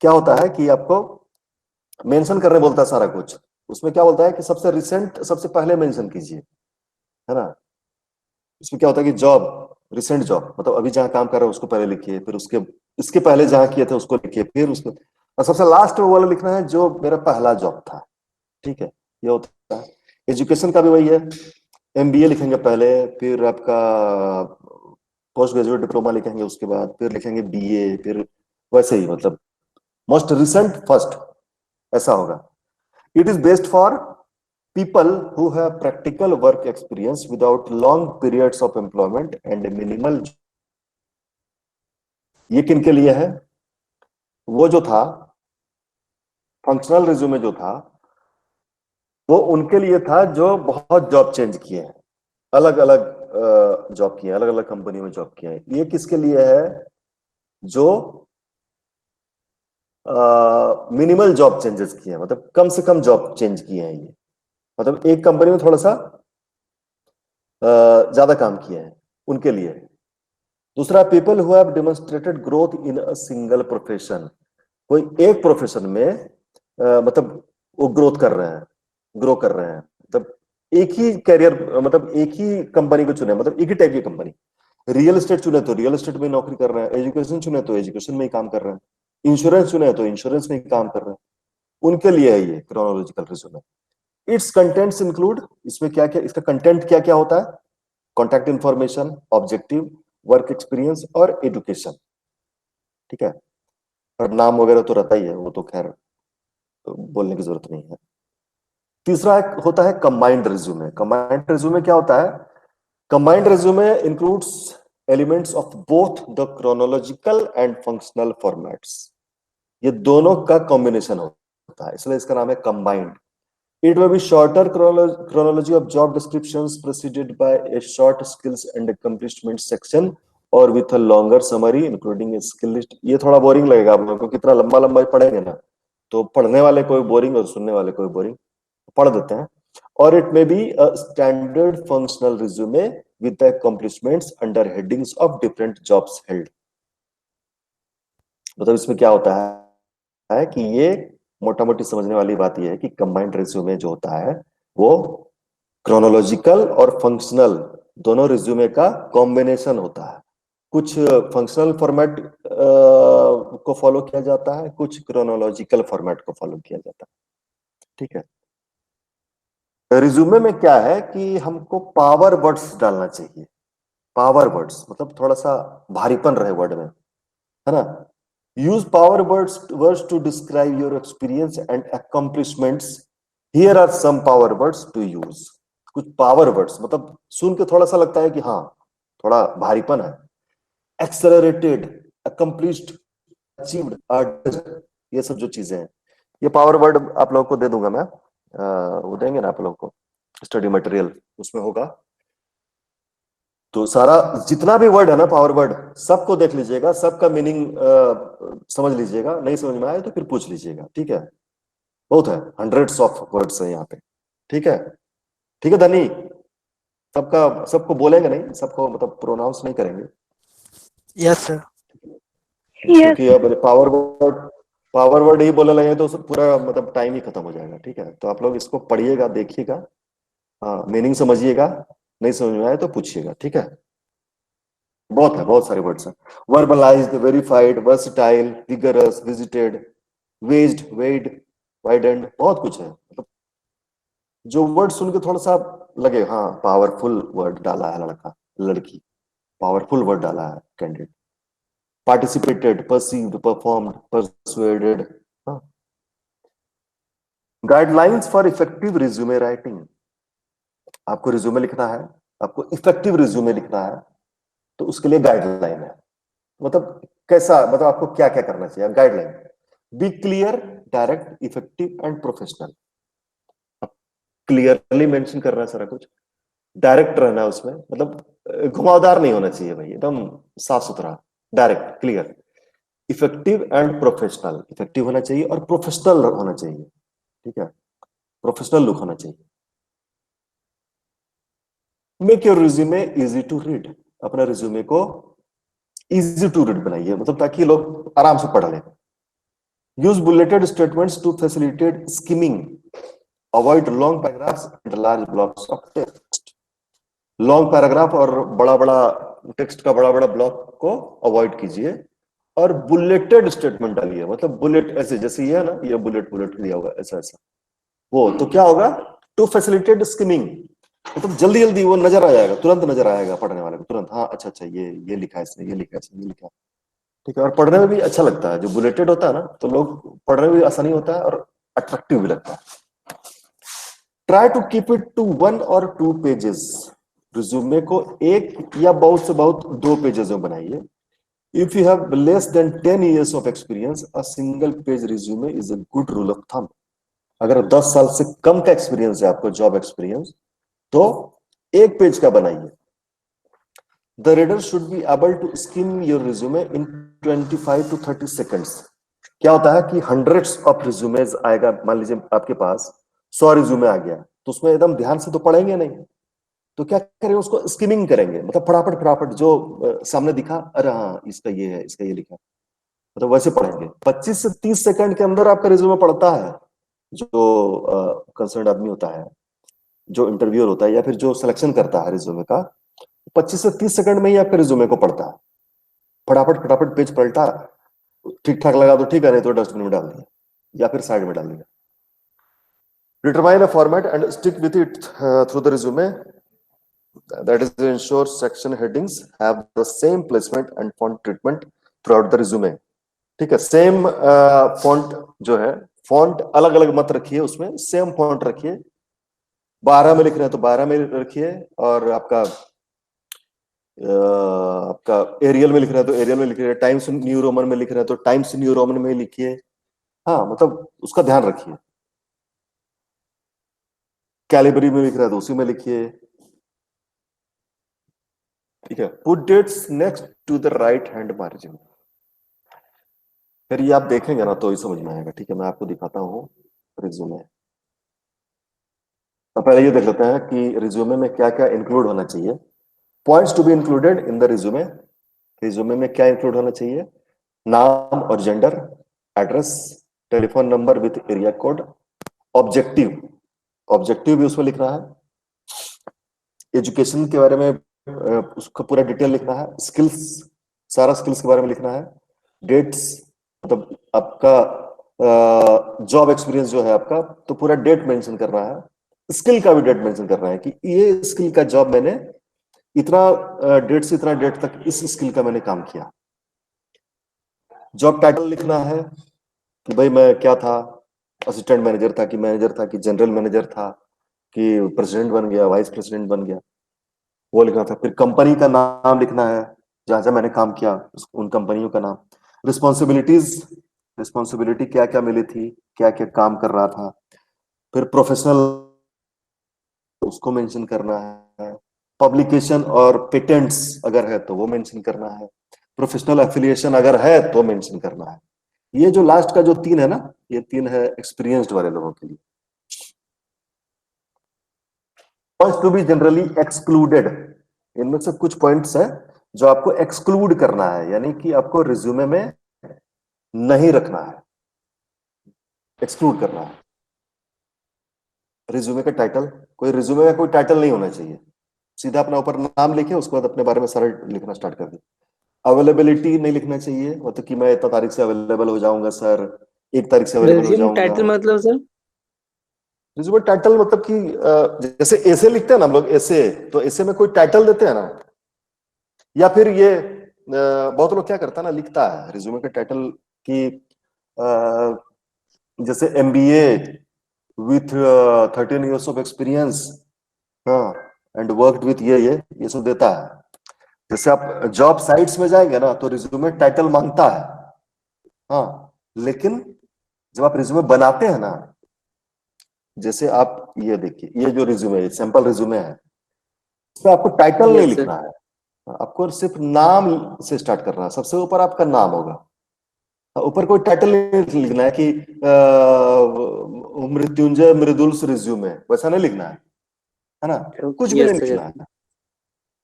क्या होता है कि आपको मेंशन करने बोलता है सारा कुछ, उसमें क्या बोलता है कि सबसे रिसेंट सबसे पहले मेंशन कीजिए, है ना। इसमें क्या होता है कि जॉब, रिसेंट जॉब मतलब अभी जहां काम कर रहे हो उसको पहले लिखिए, फिर उसके इसके पहले जहां किए थे उसको लिखिए, फिर उसको, और सबसे लास्ट में वो वाला लिखना है जो मेरा पहला जॉब था, ठीक है, ये होता है। एजुकेशन का भी वही है, एमबीए लिखेंगे पहले, फिर आपका पोस्ट ग्रेजुएट डिप्लोमा लिखेंगे, उसके बाद फिर लिखेंगे बीए, फिर वैसे ही मतलब मोस्ट रिसेंट फर्स्ट, ऐसा होगा। It is based for people who have practical work experience without long periods of employment and minimal। ये किन के लिए है? वो जो था फंक्शनल रिज्यूमे जो था, वो उनके लिए था जो बहुत जॉब चेंज किए हैं, अलग अलग जॉब किए हैं, अलग अलग कंपनी में जॉब किए हैं। ये किसके लिए है? जो मिनिमल जॉब चेंजेस किए हैं, मतलब कम से कम जॉब चेंज किए हैं। ये मतलब एक कंपनी में थोड़ा सा ज्यादा काम किए हैं, उनके लिए। दूसरा, people who have demonstrated growth in a single profession. कोई एक प्रोफेशन में मतलब वो ग्रोथ कर रहे हैं, ग्रो कर रहे हैं, मतलब एक ही कैरियर, मतलब एक ही कंपनी को चुने, मतलब एक ही टाइप की कंपनी। रियल एस्टेट चुने तो रियल एस्टेट में नौकरी कर रहे हैं, एजुकेशन चुने तो एजुकेशन में ही काम कर रहे हैं, इंश्योरेंस चुने तो इंश्योरेंस में ही काम कर रहे हैं। उनके लिए है ये chronological resume. It's contents include, इसमें क्या क्या, इसका कंटेंट क्या क्या होता है? Contact information, objective, work experience और एजुकेशन। ठीक है, और नाम वगैरह तो रहता ही है, वो तो खैर बोलने की जरूरत नहीं है। तीसरा होता है कंबाइंड रिज्यूमे। कंबाइंड रिज्यूमे क्या होता है? Combined resume includes elements of both the chronological and functional formats. ये दोनों का कॉम्बिनेशन होता है, इसलिए इसका नाम है combined. It may be shorter chronology of job descriptions preceded by a short skills and accomplishments section or with a longer summary including a skill list। ये थोड़ा बोरिंग लगेगा आप लोगों को, कितना लंबा लंबा पढ़ेंगे ना, तो पढ़ने वाले कोई बोरिंग और सुनने वाले कोई बोरिंग, पढ़ देते हैं। और it may be a standard functional resume with the accomplishments under headings of different jobs held। मतलब इसमें क्या होता है कि ये मोटा मोटी समझने वाली बात यह है कि कंबाइंड रिज्यूमे जो होता है वो क्रोनोलॉजिकल और फंक्शनल दोनों रिज्यूमे का कॉम्बिनेशन होता है। कुछ फंक्शनल फॉर्मेट को फॉलो किया जाता है, कुछ क्रोनोलॉजिकल फॉर्मेट को फॉलो किया जाता है। ठीक है, रिज्यूमे में क्या है कि हमको पावर वर्ड्स डालना चाहिए। पावर वर्ड्स मतलब थोड़ा सा भारीपन रहे वर्ड में, है ना। Use power words to describe your experience and accomplishments. Here are some power words to use. कुछ पावर वर्ड्स मतलब सुन के थोड़ा सा लगता है कि हाँ थोड़ा भारीपन है। एक्सेलरेटेड, अकम्प्लिश्ड, अचीव्ड, ये सब जो चीजें हैं, ये पावर वर्ड आप लोगों को दे दूंगा मैं, वो देंगे ना आप लोगों को स्टडी मटेरियल, उसमें होगा। तो सारा जितना भी वर्ड है ना पावर वर्ड, सबको देख लीजिएगा, सबका मीनिंग समझ लीजिएगा। नहीं समझ में आए तो फिर पूछ लीजिएगा, ठीक है। बहुत है, हंड्रेड्स ऑफ वर्ड्स है यहाँ पे। ठीक है, ठीक है धनी। सबका सबको बोलेंगे नहीं, सबको मतलब प्रोनाउंस नहीं करेंगे, यस सर। क्योंकि अब पावर वर्ड ही बोलने लगे तो पूरा मतलब टाइम ही खत्म हो जाएगा। ठीक है, तो आप लोग इसको पढ़िएगा, देखिएगा, हाँ मीनिंग समझिएगा, नहीं समझ में आए तो पूछिएगा। ठीक है, बहुत है, बहुत सारे वर्ड्स हैं। वर्बलाइज्ड, वेरीफाइड, वर्सटाइल, विगरस, विजिटेड, वेज्ड, वेड, वाइडेंड, बहुत कुछ है। मतलब जो वर्ड सुन के थोड़ा सा लगे हाँ पावरफुल वर्ड डाला है लड़का लड़की, पावरफुल वर्ड डाला है candidate. Participated, perceived, performed, persuaded. Guidelines for effective resume writing. आपको रिज्यूमे लिखना है, आपको इफेक्टिव रिज्यूमे लिखना है, तो उसके लिए गाइडलाइन है। मतलब कैसा, मतलब आपको क्या क्या करना चाहिए, guideline. Be clear, direct, effective and professional. Clearly mention करना है सारा कुछ, डायरेक्ट रहना है उसमें, मतलब घुमावदार नहीं होना चाहिए भाई, एकदम साफ सुथरा, direct, clear. Effective and professional, effective होना चाहिए और प्रोफेशनल होना चाहिए। ठीक है, प्रोफेशनल लुक होना चाहिए। Make your resume easy to read. अपना रिज्यूमे को इजी टू रीड बनाइए, मतलब ताकि लोग आराम से पढ़ लें। Use bulleted statements to facilitate skimming. Avoid long paragraphs and large blocks of text. Long paragraph और बड़ा बड़ा टेक्स्ट का बड़ा बड़ा ब्लॉक को अवॉइड कीजिए, और बुलेटेड स्टेटमेंट डालिए। मतलब बुलेट ऐसे, जैसे ये है ना, ये बुलेट बुलेट दिया होगा ऐसा ऐसा, वो तो क्या होगा, टू फैसिलिटेट स्किमिंग, मतलब जल्दी जल्दी वो नजर आ जाएगा, तुरंत नजर आएगा पढ़ने वाले को, तुरंत हाँ अच्छा अच्छा ये लिखा है इसने, ये लिखा है इसने, ये लिखा है। ठीक है, और पढ़ने में भी अच्छा लगता है, जो बुलेटेड होता है ना तो लोग पढ़ने में भी आसानी होता है और अट्रैक्टिव भी लगता है। Try to keep it to 1 or 2 pages. Resume को एक या बहुत से बहुत 2 पेजेस में बनाइए। If you have less than 10 years of experience, a single page resume is a good rule of thumb. अगर 10 साल से कम का एक्सपीरियंस है आपको, जॉब एक्सपीरियंस, तो 1 पेज का बनाइए। The reader should be able to skim your resume in 25 to 30 seconds। क्या होता है कि हंड्रेड्स ऑफ रिज्यूमेज आएगा, मान लीजिए आपके पास 100 रिज्यूमे आ गया, तो उसमें एकदम ध्यान से तो पढ़ेंगे नहीं, तो क्या करेंगे, उसको स्किमिंग करेंगे, मतलब फटाफट फटाफट जो सामने दिखा, अरे हाँ इसका ये है, इसका ये लिखा, मतलब वैसे पढ़ेंगे। 25 से 30 सेकंड के अंदर आपका रिज्यूमे पढ़ता है जो कंसर्न आदमी होता है, जो इंटरव्यूअर होता है, या फिर जो सिलेक्शन करता है रिज्यूमे का, 25 से 30 सेकंड में ही आपके रिज्यूमे को पढ़ता है। फटाफट फटाफट पेज पलटा, ठीक ठाक लगा तो ठीक है, नहीं तो डस्टबिन में डाल दिया या फिर साइड में डाल दिया। Determine a format and stick with it through the resume, that is to ensure section headings have the same placement and font treatment throughout the resume। ठीक है, सेम फॉन्ट जो है, फॉन्ट अलग अलग मत रखिए, उसमें सेम फॉन्ट रखिए। 12 में लिख रहे हैं तो 12 में रखिए, और आपका एरियल में लिख रहे हैं तो एरियल में लिखिए, टाइम्स न्यू रोमन में लिख रहे हैं तो टाइम्स न्यू रोमन में लिखिए। हाँ, मतलब उसका ध्यान रखिए। कैलिबरी में लिख रहा है तो उसी में लिखिए। ठीक है, put dates next to the right hand margin. फिर ये आप देखेंगे ना तो ही समझ में आएगा। ठीक है, मैं आपको दिखाता हूँ रिज्यूमे। तो पहले ये देख लेते हैं कि रिज्यूमे में क्या क्या इंक्लूड होना चाहिए। Points to be included in the resume. Resume में क्या इंक्लूड होना चाहिए? नाम और gender, address, telephone number with area code, objective, objective भी उसमें लिखना है, एजुकेशन के बारे में उसका पूरा डिटेल लिखना है, स्किल्स, सारा स्किल्स के बारे में लिखना है, डेट्स, मतलब आपका जॉब एक्सपीरियंस जो है आपका, तो पूरा डेट मेंशन करना है। स्किल का भी डेट मेंशन करना है कि ये स्किल का जॉब मैंने इतना डेट से इतना डेट तक इस स्किल का मैंने काम किया। जॉब टाइटल लिखना है कि भाई मैं क्या था, असिस्टेंट मैनेजर था कि मैनेजर था कि जनरल मैनेजर था कि प्रेसिडेंट बन गया, वाइस प्रेसिडेंट बन गया, वो लिखना था। फिर कंपनी का नाम लिखना है, जहां जहां मैंने काम किया उन कंपनियों का नाम। रिस्पॉन्सिबिलिटीज, रिस्पॉन्सिबिलिटी क्या क्या मिली थी, क्या क्या काम कर रहा था। फिर प्रोफेशनल, उसको मेंशन करना है। पब्लिकेशन और पेटेंट्स अगर है तो वो मेंशन करना है। प्रोफेशनल एफिलिएशन अगर है तो मेंशन करना है। ये जो लास्ट का जो 3 है ना, ये 3 है एक्सपीरियंस्ड वाले लोगों के लिए। Points to be generally excluded, इनमें से कुछ पॉइंट्स है जो आपको एक्सक्लूड करना है, यानी कि आपको रिज्यूमे में नहीं रखना है, एक्सक्लूड करना है। रिज्यूमे का टाइटल, कोई रिज्यूमे का कोई टाइटल नहीं होना चाहिए, सीधा अपना ऊपर नाम लिखे, उसके बाद अपने बारे में सारा लिखना स्टार्ट कर दिया। अवेलेबिलिटी नहीं लिखना चाहिए, मतलब कि मैं इतना तारीख से अवेलेबल हो जाऊंगा सर, 1 तारीख से अवेलेबल हो रिज्यूम जाऊंगा। टाइटल मतलब सर? रिज्यूमे टाइटल मतलब कि जैसे ऐसे लिखते हैं ना हम लोग, ऐसे, तो ऐसे में कोई टाइटल देते हैं ना, या फिर ये बहुत लोग क्या करता है ना, लिखता है रिज्यूमे का टाइटल कि जैसे MBA with 13 years of experience, हाँ, एंड वर्कड विथ ये सब देता है। जैसे आप जॉब साइट्स में जाएंगे ना तो रिज्यूमे टाइटल मांगता है, हाँ, लेकिन जब आप रिज्यूमे बनाते हैं ना, जैसे आप ये देखिए, ये जो रिज्यूमे सैंपल रिज्यूमे है, इसमें आपको टाइटल नहीं यस सर। लिखना है, आपको सिर्फ नाम से स्टार्ट करना है। सबसे ऊपर आपका नाम होगा, ऊपर कोई टाइटल नहीं लिखना है कि मृत्युंजय मृदुल रिज्यूमे, वैसा नहीं लिखना है ना, कुछ भी नहीं यस सर। लिखना है,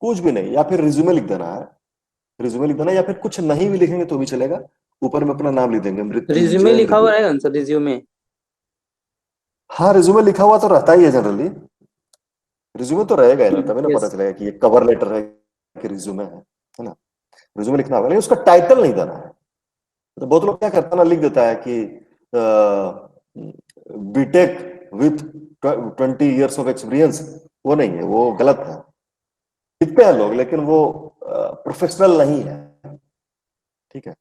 कुछ भी नहीं, या फिर रिज्यूमे लिख देना है, रिज्यूमे लिख देना, या फिर कुछ नहीं भी लिखेंगे तो भी चलेगा, ऊपर में अपना नाम लिख देंगे, रिज्यूमे मृत्युंजय लिखा हुआ मृदुल। रहेगा ना सर रिज्यूमे? हाँ, रिज्यूमे लिखा हुआ तो रहता ही है जनरली, रिज्यूमे तो रहेगा ही ना, तभी ना पता यस। चलेगा कि ये कवर लेटर है कि रिज्यूमे है ना। रिज्यूमे लिखना होगा, लेकिन उसका टाइटल नहीं देना है। तो बहुत लोग क्या करता है ना, लिख देता है कि BTech with 20 years of experience, वो नहीं है, वो गलत है। लिखते हैं लोग लेकिन वो प्रोफेशनल नहीं है। ठीक है।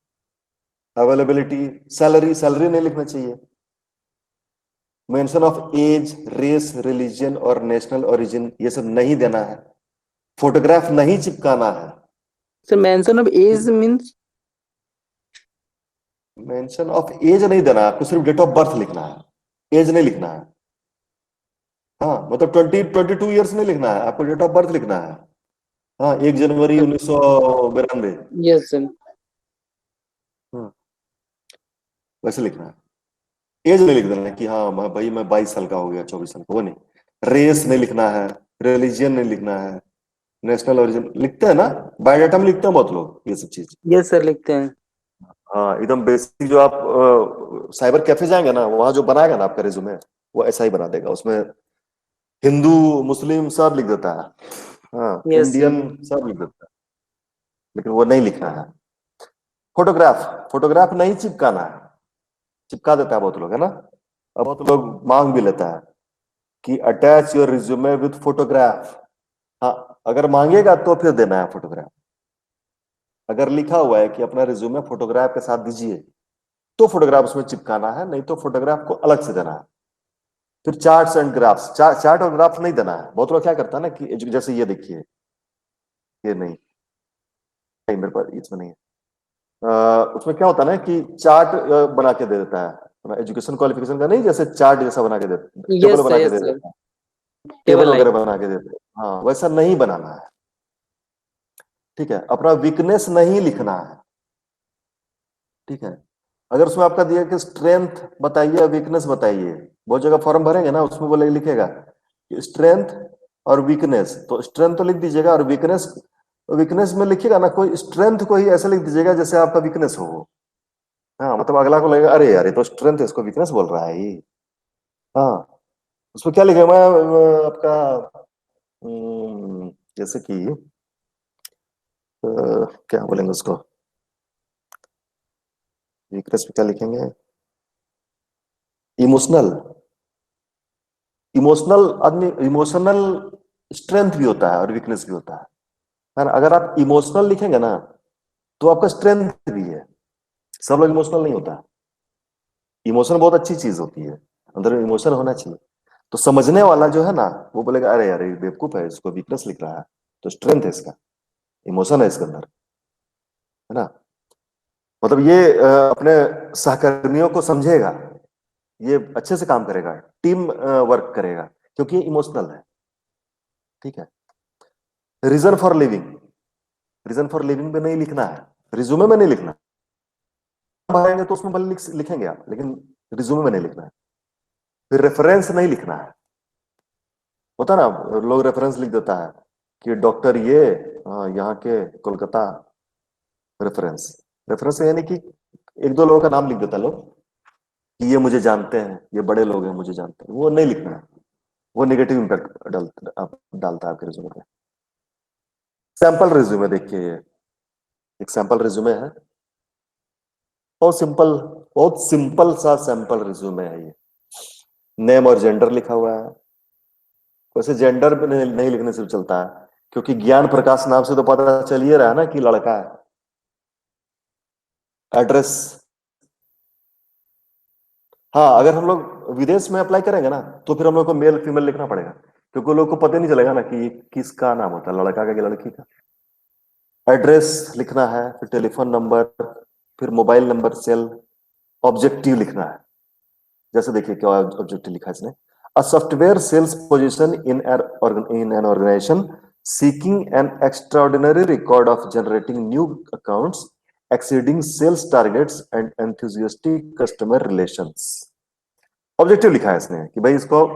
अवेलेबिलिटी, सैलरी, सैलरी नहीं लिखना चाहिए। Mention of age, race, religion और नेशनल ओरिजिन ये सब नहीं देना है। फोटोग्राफ नहीं चिपकाना है। Sir mention of age means? Mention of age नहीं देना है, आपको सिर्फ डेट ऑफ बर्थ लिखना है, एज नहीं लिखना है। हाँ, मतलब 22 ईयर्स नहीं लिखना है, आपको डेट ऑफ बर्थ लिखना है। हाँ, 1 जनवरी 1992। Yes sir. वैसे लिखना है। एज नहीं लिख देना है कि हाँ भाई मैं 22 साल का हो गया, 24 साल का, वो नहीं। रेस नहीं लिखना है, रिलीजियन नहीं लिखना है, नेशनल ओरिजिन लिखते हैं ना, बायोडाटा में लिखते हैं बहुत लोग ये सब चीज। यस सर लिखते हैं। हाँ, एकदम बेसिक। जो आप साइबर कैफे जाएंगे ना, वहां जो बनाएगा ना आपका रिज्यूमे, वो ऐसा ही बना देगा। उसमें हिंदू, मुस्लिम सब लिख देता है। हाँ, यस सर। इंडियन सब लिख देता है, लेकिन वो नहीं लिखना है। फोटोग्राफ, फोटोग्राफ नहीं चिपकाना है। चिपका देता है बहुत लोग, है ना। अब बहुत लोग मांग भी लेता है कि attach your resume with photograph. हाँ, अगर मांगेगा तो फिर देना है फोटोग्राफ। अगर लिखा हुआ है कि अपना रिज्यूमे फोटोग्राफ के साथ दीजिए, तो फोटोग्राफ उसमें चिपकाना है, नहीं तो फोटोग्राफ को अलग से देना है। फिर चार्ट्स एंड ग्राफ्स, चार्ट और ग्राफ नहीं देना है। बहुत लोग क्या करता है ना कि जैसे ये देखिए, ये नहीं, नहीं मेरे पास इसमें नहीं है। उसमें क्या होता है ना कि चार्ट बना के दे देता है, एजुकेशन क्वालिफिकेशन का नहीं, जैसे चार्ट जैसा बना के देता है, टेबल यस सर, बना के यस दे सर। देता है, टेबल टेबल वगैरह लाइन। बना के देते हैं। हाँ, वैसा नहीं बनाना है। ठीक है। अपना वीकनेस नहीं लिखना है। ठीक है। अगर उसमें आपका दिया कि स्ट्रेंथ बताइए, वीकनेस बताइए, बहुत जगह फॉर्म भरेंगे ना, उसमें बोले लिखेगा स्ट्रेंथ और वीकनेस, तो स्ट्रेंथ तो लिख दीजिएगा, और वीकनेस, वीकनेस में लिखिएगा ना कोई स्ट्रेंथ को ही ऐसे लिख दीजिएगा जैसे आपका वीकनेस हो। हाँ, मतलब अगला को लगेगा अरे यार ये तो स्ट्रेंथ है, इसको वीकनेस बोल रहा है ये। हाँ, उसमें क्या लिखेगा मैं, आपका जैसे कि क्या बोलेंगे उसको, वीकनेस में क्या लिखेंगे, इमोशनल। इमोशनल आदमी, इमोशनल स्ट्रेंथ भी होता है और वीकनेस भी होता है ना। अगर आप इमोशनल लिखेंगे ना, तो आपका स्ट्रेंथ भी है। सब लोग इमोशनल नहीं होता। इमोशन बहुत अच्छी चीज होती है, अंदर में इमोशन होना चाहिए। तो समझने वाला जो है ना, वो बोलेगा अरे यार ये बेवकूफ है, इसको वीकनेस लिख रहा है, तो स्ट्रेंथ है इसका, इमोशन है इसके अंदर, है ना। मतलब ये अपने सहकर्मियों को समझेगा, ये अच्छे से काम करेगा, टीम वर्क करेगा, क्योंकि ये इमोशनल है। ठीक है। Reason for living, reason for living में नहीं लिखना है, रिज्यूमे में नहीं लिखना। भरेंगे तो उसमें भले लिखेंगे आप, लेकिन रिज्यूमे में नहीं लिखना है। फिर रेफरेंस नहीं लिखना है। होता ना, लोग रेफरेंस लिख देता है कि डॉक्टर ये यहाँ के कोलकाता, रेफरेंस। रेफरेंस यानी कि एक दो लोगों का नाम लिख देता है लोग कि ये मुझे जानते हैं, ये बड़े लोग हैं मुझे जानते हैं, वो नहीं लिखना है। वो नेगेटिव इंपैक्ट डालता है आपके रिज्यूमे पे। सैंपल रिज्यूमे देखिए, ये एक सैंपल रिज्यूमे है, बहुत सिंपल, बहुत सिंपल सा सैंपल रिज्यूमे है ये। नेम और जेंडर लिखा हुआ है। वैसे जेंडर पे नहीं लिखने से चलता है, क्योंकि ज्ञान प्रकाश नाम से तो पता चल ही रहा है ना कि लड़का है। एड्रेस, हाँ, अगर हम लोग विदेश में अप्लाई करेंगे ना, तो फिर हम लोग को मेल फीमेल लिखना पड़ेगा, क्योंकि लोग को पता नहीं चलेगा ना कि किसका नाम होता है, लड़का का कि लड़की का। एड्रेस लिखना है, फिर टेलीफोन नंबर, फिर मोबाइल नंबर, सेल। ऑब्जेक्टिव लिखना है, जैसे देखिए क्या ऑब्जेक्टिव लिखा है इसने। A software sales position in an organisation seeking an extraordinary record of generating new accounts exceeding sales targets and enthusiastic customer relations. Objective लिखा है इसने कि भाई इसको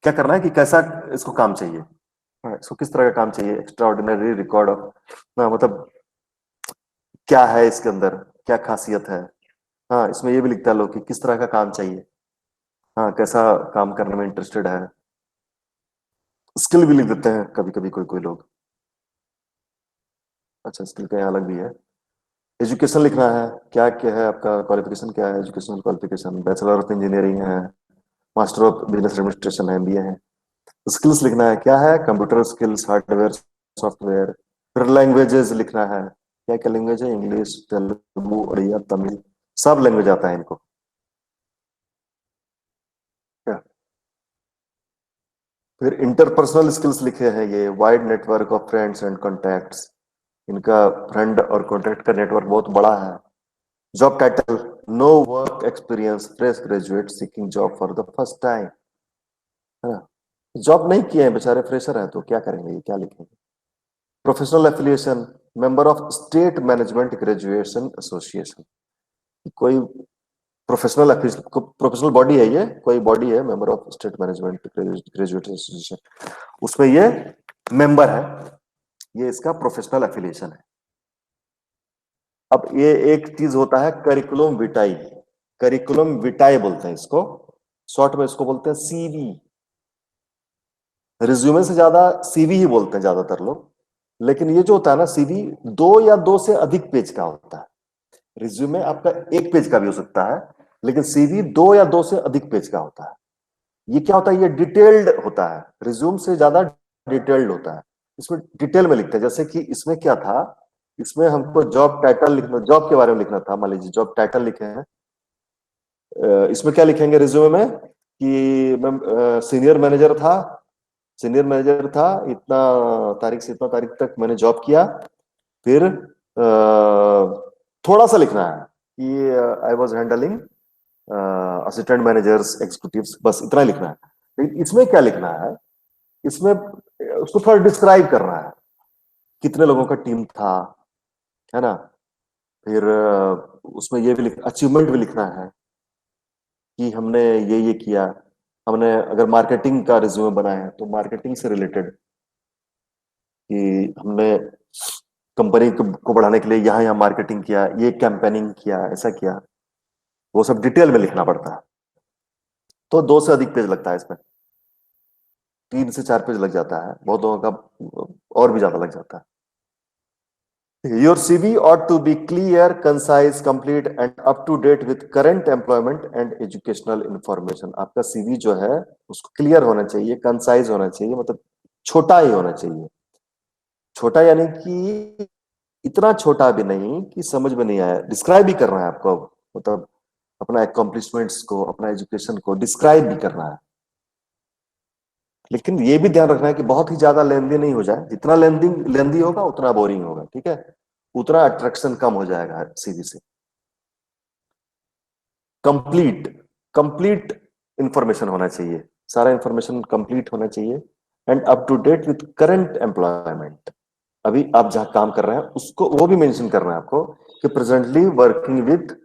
क्या करना है, कि कैसा इसको काम चाहिए। हाँ, इसको किस तरह का काम चाहिए, एक्स्ट्रा ऑर्डिनरी रिकॉर्ड ऑफ, मतलब क्या है इसके अंदर, क्या खासियत है। हाँ, इसमें ये भी लिखता है लोग कि किस तरह का काम चाहिए, हाँ कैसा काम करने में इंटरेस्टेड है। स्किल भी लिख देते हैं कभी कभी कोई कोई लोग। अच्छा, स्किल का यहाँ अलग भी है। एजुकेशन लिखना है, क्या क्या है आपका क्वालिफिकेशन, क्या है educational qualification, bachelor of engineering है, मास्टर ऑफ बिजनेस एडमिनिस्ट्रेशन है, एमबीए है। स्किल्स लिखना है, क्या है, कंप्यूटर स्किल्स, हार्डवेयर, सॉफ्टवेयर। फिर लैंग्वेजेस लिखना है, क्या क्या लैंग्वेज है, इंग्लिश, तेलुगु, उड़िया, तमिल, सब लैंग्वेज आता है इनको। क्या? फिर इंटरपर्सनल स्किल्स लिखे हैं, ये wide network of friends and contacts, इनका फ्रेंड और कॉन्टैक्ट का नेटवर्क बहुत बड़ा है। Job title, no work experience, fresh graduate seeking job for the first time, है ना। जॉब नहीं किए हैं बेचारे, फ्रेशर है, तो क्या करेंगे, ये क्या लिखेंगे। Professional affiliation, member of state management graduation association, कोई प्रोफेशनल बॉडी है, ये कोई बॉडी है, member of state management graduate association, उसमें ये मेंबर है, ये इसका प्रोफेशनल एफिलिएशन है। अब ये एक चीज होता है करिकुलम विटाई, करिकुलम विटाई बोलते हैं इसको, शॉर्ट में इसको बोलते हैं सीवी। रिज्यूमे से ज्यादा सीवी ही बोलते हैं ज्यादातर लोग, लेकिन ये जो होता है ना सीवी, 2 या 2 से अधिक पेज का होता है। रिज्यूमे आपका 1 पेज का भी हो सकता है, लेकिन सीवी 2 या 2 से अधिक पेज का होता है। ये क्या होता है, ये डिटेल्ड होता है, रिज्यूम से ज्यादा डिटेल्ड होता है। इसमें डिटेल में लिखते हैं, जैसे कि इसमें क्या था, इसमें हमको जॉब टाइटल लिखना, जॉब के बारे में लिखना था, मान लीजिए जॉब टाइटल लिखे हैं। इसमें क्या लिखेंगे रिज्यूमे में कि मैं सीनियर मैनेजर था, सीनियर मैनेजर था, इतना तारीख से इतना तारीख तक मैंने जॉब किया। फिर थोड़ा सा लिखना है कि I was handling assistant managers executives, बस इतना ही लिखना है। लेकिन इसमें क्या लिखना है, इसमें उसको थोड़ा डिस्क्राइब करना है, कितने लोगों का टीम था, है ना। फिर उसमें ये भी अचीवमेंट भी लिखना है कि हमने ये किया। हमने अगर मार्केटिंग का रिज्यूमे बनाया है तो मार्केटिंग से रिलेटेड, कि हमने कंपनी को बढ़ाने के लिए यहाँ यहाँ मार्केटिंग किया, ये कैंपेनिंग किया, ऐसा किया, वो सब डिटेल में लिखना पड़ता है। तो 2 से अधिक पेज लगता है इसमें, 3 से 4 पेज लग जाता है, बहुत लोगों का और भी ज्यादा लग जाता है। Your CV ought to be clear, concise, complete and up to date with current employment and educational information. आपका CV जो है उसको क्लियर होना चाहिए, कंसाइज होना चाहिए, मतलब छोटा ही होना चाहिए। छोटा यानी कि इतना छोटा भी नहीं कि समझ में नहीं आया, डिस्क्राइब भी करना है आपको, मतलब अपना अकॉम्प्लिशमेंट्स को, अपना एजुकेशन को डिस्क्राइब भी करना है। लेकिन ये भी ध्यान रखना है कि बहुत ही ज्यादा लेंदी नहीं हो जाए, जितना लेंदी होगा उतना बोरिंग होगा, ठीक है, उतना अट्रैक्शन कम हो जाएगा सीवी से। कंप्लीट, कंप्लीट इंफॉर्मेशन होना चाहिए, सारा इंफॉर्मेशन कंप्लीट होना चाहिए। And up to date with current employment, अभी आप जहां काम कर रहे हैं उसको वो भी मेंशन करना है आपको कि प्रेजेंटली वर्किंग विद,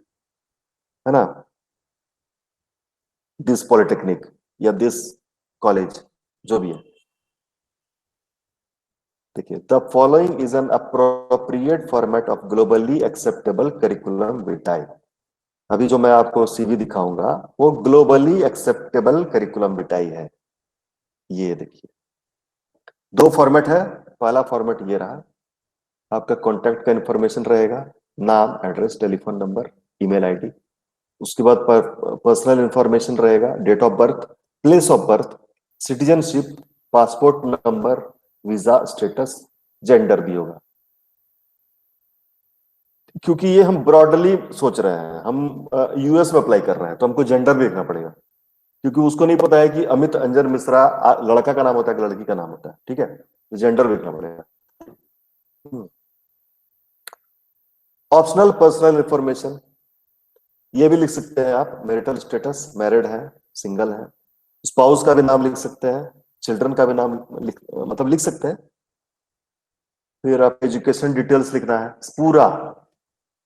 है ना, दिस पॉलिटेक्निक या दिस कॉलेज, जो भी है। देखिए, the following is an appropriate format of globally acceptable curriculum vitae. अभी जो मैं आपको सीवी दिखाऊंगा वो ग्लोबली एक्सेप्टेबल करिकुलम विटाई है। ये देखिए 2 फॉर्मेट है, पहला फॉर्मेट ये रहा, आपका कॉन्टैक्ट का इंफॉर्मेशन रहेगा, नाम, address, telephone number, email ID. उसके बाद पर्सनल इंफॉर्मेशन रहेगा, date of birth, place of birth, citizenship, passport number, visa status, gender भी होगा। क्योंकि ये हम ब्रॉडली सोच रहे हैं, हम यूएस में अप्लाई कर रहे हैं, तो हमको जेंडर भी देखना पड़ेगा, क्योंकि उसको नहीं पता है कि अमित अंजन मिश्रा लड़का का नाम होता है कि लड़की का नाम होता है, ठीक है, तो जेंडर देखना पड़ेगा। ऑप्शनल पर्सनल इंफॉर्मेशन, ये भी लिख सकते हैं आप, मैरिटल स्टेटस, मैरिड है, सिंगल है, स्पाउस का भी नाम लिख सकते हैं, चिल्ड्रन का भी नाम मतलब लिख सकते हैं। फिर आप एजुकेशन डिटेल्स लिखना है पूरा,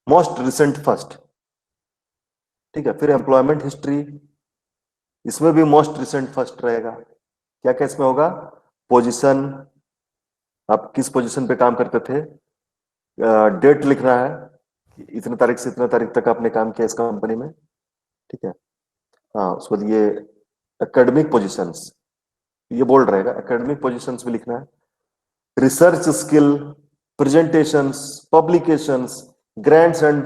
मोस्ट रिसेंट फर्स्ट, ठीक है। फिर एम्प्लॉयमेंट हिस्ट्री, इसमें भी मोस्ट रिसेंट फर्स्ट रहेगा। क्या क्या इसमें होगा, पोजीशन, आप किस पोजीशन पे काम करते थे, डेट लिखना है, इतने तारीख से इतने तारीख तक आपने काम किया इस कंपनी में, ठीक है। हाँ, उसके बाद ये एकेडमिक पोजीशंस, ये बोल्ड रहेगा, एकेडमिक पोजीशंस भी लिखना है। Research skill, presentations, publications, grants and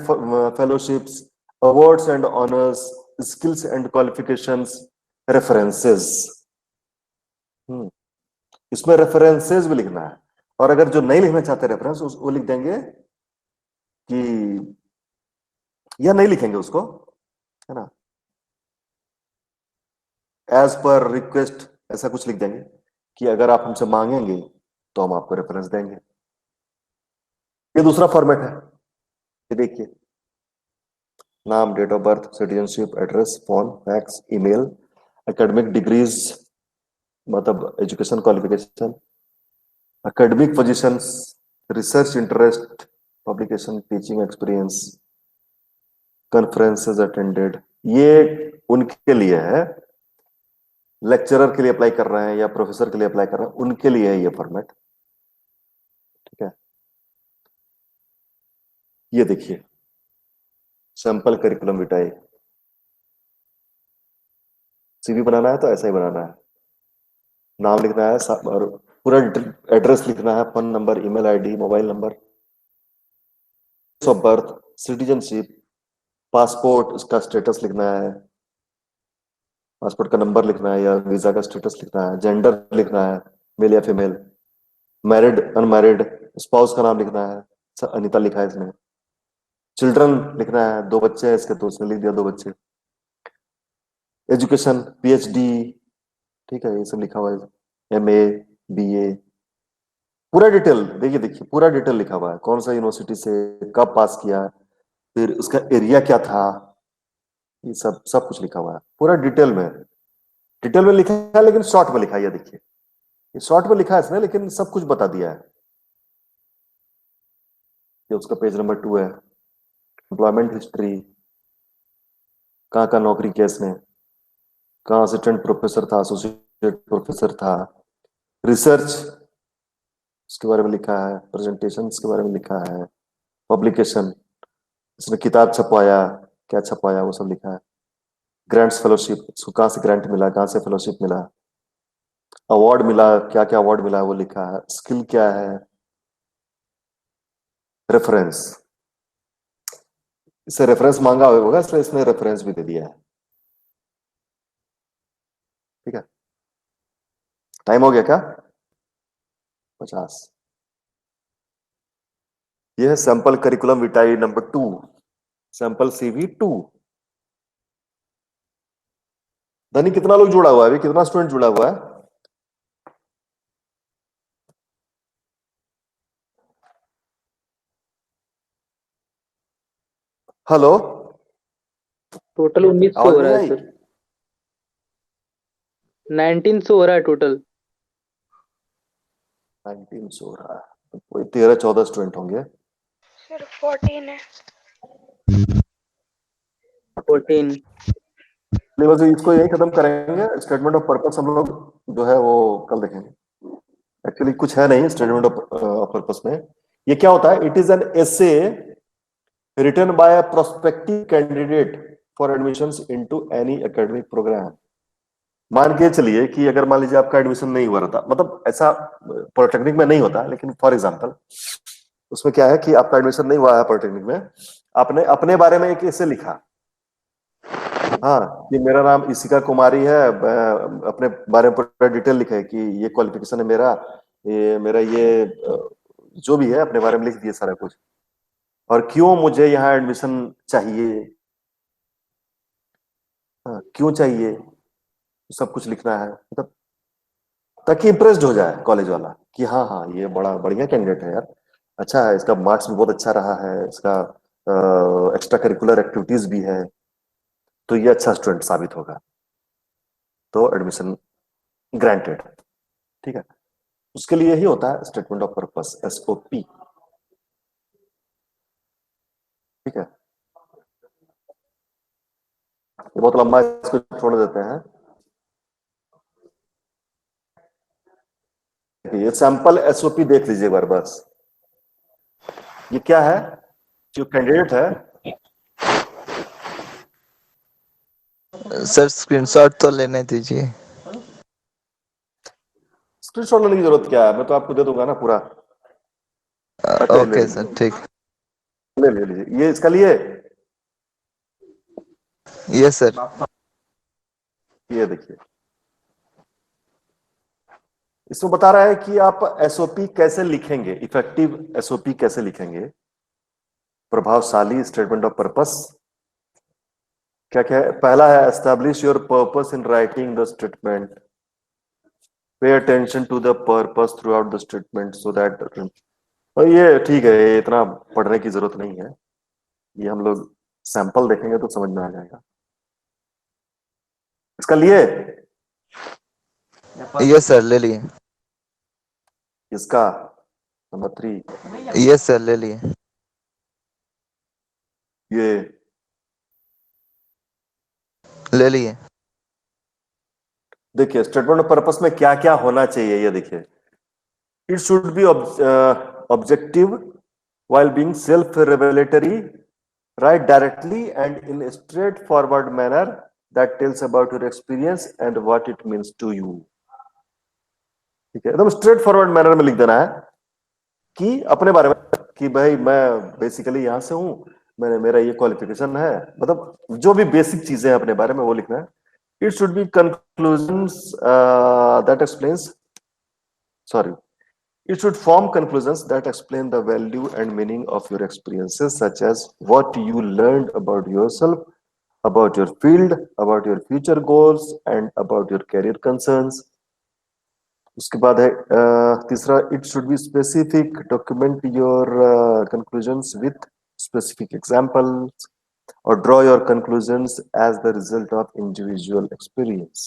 fellowships, awards and honours, skills and qualifications, references. इसमें रेफरेंसेस भी लिखना है, और अगर जो नहीं लिखना चाहते रेफरेंस वो लिख देंगे कि, या नहीं लिखेंगे उसको, है ना, एज पर रिक्वेस्ट ऐसा कुछ लिख देंगे कि अगर आप हमसे मांगेंगे तो हम आपको रेफरेंस देंगे। ये दूसरा फॉर्मेट है, ये देखिए, नाम, date of birth, citizenship, address, phone, fax, email, academic degrees, मतलब education qualification, academic positions, research interest, publication, teaching experience, conferences attended. ये उनके लिए है, लेक्चरर के लिए अप्लाई कर रहे हैं या प्रोफेसर के लिए अप्लाई कर रहे हैं, उनके लिए है ये फॉर्मेट। ठीक है, ये देखिए, सैंपल करिकुलम विटाए। सीवी बनाना है तो ऐसा ही बनाना है, नाम लिखना है और पूरा एड्रेस लिखना है, phone number, email ID, mobile number, of birth, citizenship, passport, उसका स्टेटस लिखना है, पासपोर्ट का नंबर लिखना है या वीजा का स्टेटस लिखना है, जेंडर लिखना है, मेल या फीमेल, मैरिड अनमैरिड, स्पाउस का नाम लिखना है, अनीता लिखा है इसमें, चिल्ड्रन लिखना है, 2 बच्चे हैं इसके तो उसने लिख दिया 2 बच्चे, एजुकेशन, पीएचडी, ठीक है, ये सब लिखा हुआ है, एमए, बीए, पूरा डिटेल देखिए, देखिए पूरा डिटेल लिखा हुआ है, कौन सा यूनिवर्सिटी से कब पास किया, फिर उसका एरिया क्या था, ये सब सब कुछ लिखा हुआ है पूरा डिटेल में लिखा है, लेकिन शॉर्ट में लिखा है, ये देखिए, ये शॉर्ट में लिखा है इसने, लेकिन सब कुछ बता दिया है। ये उसका पेज नंबर 2 है, एम्प्लॉयमेंट हिस्ट्री, कहाँ नौकरी किया इसने, कहाँ असिस्टेंट प्रोफेसर था, एसोसिएट प्रोफेसर था, रिसर्च उसके बारे में लिखा है, प्रेजेंटेशन के बारे में लिखा है, पब्लिकेशन, इसने किताब छपवाया, क्या छपवाया वो सब लिखा है, ग्रांट्स फेलोशिप, इसको कहाँ से ग्रांट मिला, कहाँ से फेलोशिप मिला, अवार्ड मिला, क्या क्या अवार्ड मिला वो लिखा है, स्किल क्या है, रेफरेंस, इसे रेफरेंस मांगा होगा इसलिए इसने रेफरेंस भी दे दिया है। ठीक है, टाइम हो गया क्या? 50। यह है सैंपल करिकुलम विटाई नंबर 2, सैंपल सीवी 2। धनी कितना लोग जुड़ा हुआ है अभी, कितना स्टूडेंट जुड़ा हुआ है? हेलो, टोटल 1900 आवाज हो नहीं रहा है आई? सर, 1900 हो रहा है टोटल। 19 हो रहा है, कोई 13-14 स्टूडेंट होंगे। सर 14 है। 14। बस इसको यही खत्म करेंगे, स्टेटमेंट ऑफ पर्पस हम लोग जो है वो कल देखेंगे। एक्चुअली कुछ है नहीं स्टेटमेंट ऑफ पर्पस में। ये क्या होता है? It is an essay written by a prospective candidate for admissions into any academic programme. मान के चलिए कि अगर मान लीजिए आपका एडमिशन नहीं हुआ रहता, मतलब ऐसा पॉलिटेक्निक में नहीं होता, लेकिन फॉर एग्जांपल उसमें क्या है कि आपका एडमिशन नहीं हुआ है पॉलिटेक्निक में, आपने अपने बारे में एक ऐसे लिखा, हाँ, कि मेरा नाम इशिका कुमारी है, अपने बारे में पूरा डिटेल लिखा है कि ये क्वालिफिकेशन है मेरा, ये मेरा ये जो भी है अपने बारे में लिख दिए सारा कुछ, और क्यों मुझे यहाँ एडमिशन चाहिए, हाँ, क्यों चाहिए, सब कुछ लिखना है, मतलब ताकि इंप्रेस्ड हो जाए कॉलेज वाला कि हाँ हाँ ये बड़ा बढ़िया कैंडिडेट है यार, अच्छा है, इसका मार्क्स भी बहुत अच्छा रहा है, इसका एक्स्ट्रा करिकुलर एक्टिविटीज भी है, तो ये अच्छा स्टूडेंट साबित होगा, तो एडमिशन ग्रांटेड। ठीक है, उसके लिए ही होता है स्टेटमेंट ऑफ पर्पस, एसओपी। ठीक है, ये बहुत लंबा है, इसको छोड़ देते हैं। ये सैंपल एसओपी देख लीजिए एक बार बस। ये क्या है? जो कैंडिडेट है, सर स्क्रीनशॉट तो लेने दीजिए। स्क्रीनशॉट लेने की जरूरत क्या है, मैं तो आपको दे दूंगा ना पूरा। अच्छा, ले ओके सर, लीजिए, ठीक। ले लीजिए, ये इसका लिए, यस सर। ये देखिए, इसमें बता रहा है कि आप एसओपी कैसे लिखेंगे, इफेक्टिव एसओपी कैसे लिखेंगे, प्रभावशाली स्टेटमेंट ऑफ पर्पस। क्या क्या है? पहला है establish your purpose in writing the statement, pay attention to the purpose throughout the statement so that, और ये ठीक है, ये इतना पढ़ने की जरूरत नहीं है, ये हम लोग सैंपल देखेंगे तो समझ में आ जाएगा। इसका लिए Yes, sir. ले लिए. इसका नंबर 3 Yes, sir. ले लिए. ये ले लिए. देखिए स्टेटमेंट ऑफ पर्पस में क्या क्या होना चाहिए, ये देखिए, it should B objective while being self-revelatory, write directly and in a straightforward manner that tells about your experience and what it means to you। ठीक है, एकदम स्ट्रेट फॉरवर्ड मैनर में लिख देना है कि अपने बारे में, कि भाई मैं बेसिकली यहां से हूं, मैंने, मेरा ये क्वालिफिकेशन है, मतलब जो भी बेसिक चीजें हैं अपने बारे में वो लिखना है। It should B conclusions that explains, sorry, it should form conclusions that explain the value and meaning of your experiences, such as what you learned about yourself, about your field, about your future goals, and about your career concerns। उसके बाद है तीसरा, it should be specific, document your conclusions with specific examples, or draw your conclusions as the result of individual experience।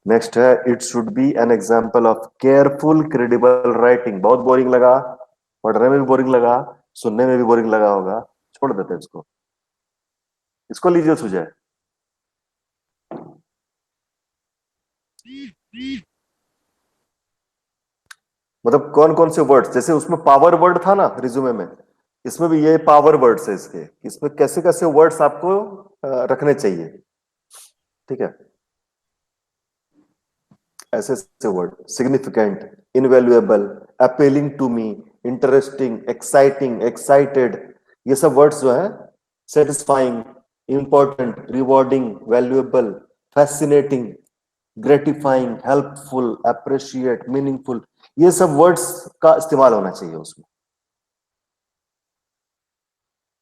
Next है, it should be an example of careful credible writing. बहुत boring लगा, पढ़ने में भी boring लगा, सुनने में भी बोरिंग लगा होगा, छोड़ देते हैं इसको, इसको लीजिए सुझाव। मतलब कौन कौन से वर्ड्स, जैसे उसमें पावर वर्ड था ना रिज्यूमे में, इसमें भी ये पावर वर्ड्स है इसके, इसमें कैसे कैसे वर्ड्स आपको रखने चाहिए। ठीक है, ऐसे ऐसे word, significant, invaluable, appealing to me, interesting, exciting, excited, ये सब वर्ड्स जो है, satisfying, important, rewarding, valuable, fascinating, gratifying, helpful, appreciate, meaningful, ये सब वर्ड्स का इस्तेमाल होना चाहिए उसमें।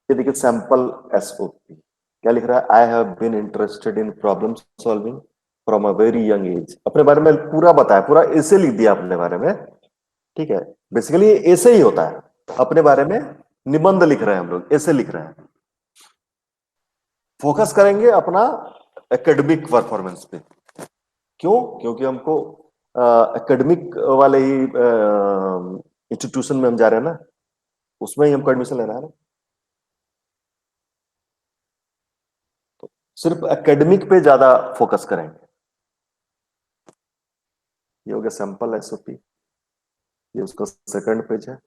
ये देखिए सैंपल एसओपी क्या लिख रहा है, I have been interested in problem solving from a very young age. अपने बारे में पूरा बताया, पूरा ऐसे लिख दिया अपने बारे में। ठीक है, बेसिकली ऐसे ही होता है, अपने बारे में निबंध लिख रहे हैं हम लोग, ऐसे लिख रहे हैं। फोकस करेंगे अपना एकेडमिक परफॉर्मेंस पे। क्यों? क्योंकि हमको एकेडमिक वाले ही इंस्टीट्यूशन में हम जा रहे हैं ना, उसमें ही हमको एडमिशन लेना है ना, तो सिर्फ एकेडमिक पे ज्यादा फोकस करेंगे। ये हो गया सैंपल एसओपी, ये उसका सेकंड पेज है।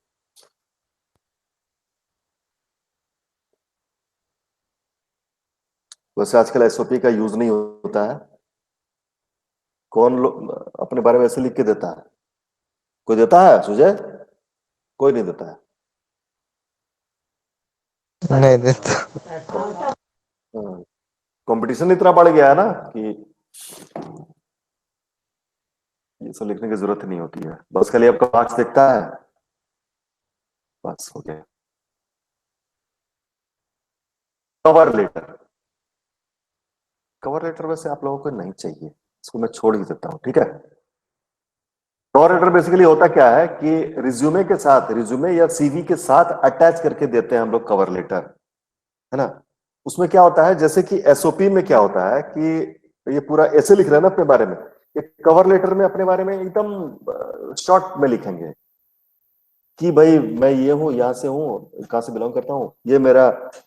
वैसे आजकल एसओपी का यूज नहीं होता है, कौन लोग अपने बारे में ऐसे लिख के देता है? कोई देता है सुजय? कोई नहीं देता है। नहीं देता. कंपटीशन इतना बढ़ गया है ना कि ये सब लिखने की जरूरत नहीं होती है, बस खाली आपका मार्क्स देखता है, बस हो गया। कवर लेटर, कवर लेटर वैसे आप लोगों को नहीं चाहिए, इसको मैं छोड़ ही देता हूं। ठीक है, कवर लेटर बेसिकली होता क्या है कि रिज्यूमे के साथ, रिज्यूमे या सीवी के साथ अटैच करके देते हैं हम लोग कवर लेटर, है ना। उसमें क्या होता है, जैसे कि एसओपी में क्या होता है कि ये पूरा ऐसे लिख रहे हैं ना अपने बारे में, ये कवर लेटर में अपने बारे में एकदम शॉर्ट में लिखेंगे कि भाई मैं ये हूँ, यहाँ से हूँ, कहाँ से बिलोंग करता हूँ, ये मेरा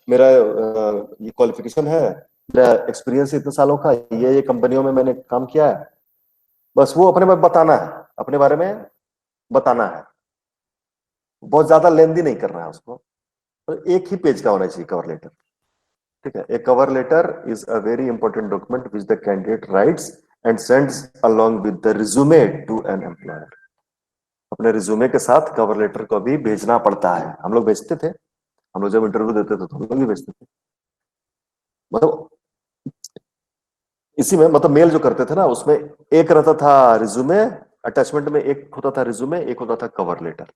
मेरा ये क्वालिफिकेशन है, मेरा एक्सपीरियंस इतने सालों का, ये कंपनियों में मैंने काम किया है, बस वो अपने में बताना है, अपने बारे में बताना है, बहुत ज्यादा लेंदी नहीं करना है उसको, तो एक ही पेज का होना चाहिए कवर लेटर। ठीक है, a cover letter is a very important document which the candidate writes and sends along with the resume to an employer. अपने रिज्यूमे के साथ कवर लेटर को भी भेजना पड़ता है, हम लोग भेजते थे, हम लोग जब इंटरव्यू देते थे तो हम लोग भी भेजते थे। मतलब इसी में, मतलब मेल जो करते थे ना, उसमें एक रहता था रिज्यूमे अटैचमेंट में एक होता था रिज्यूमे, एक होता था cover letter.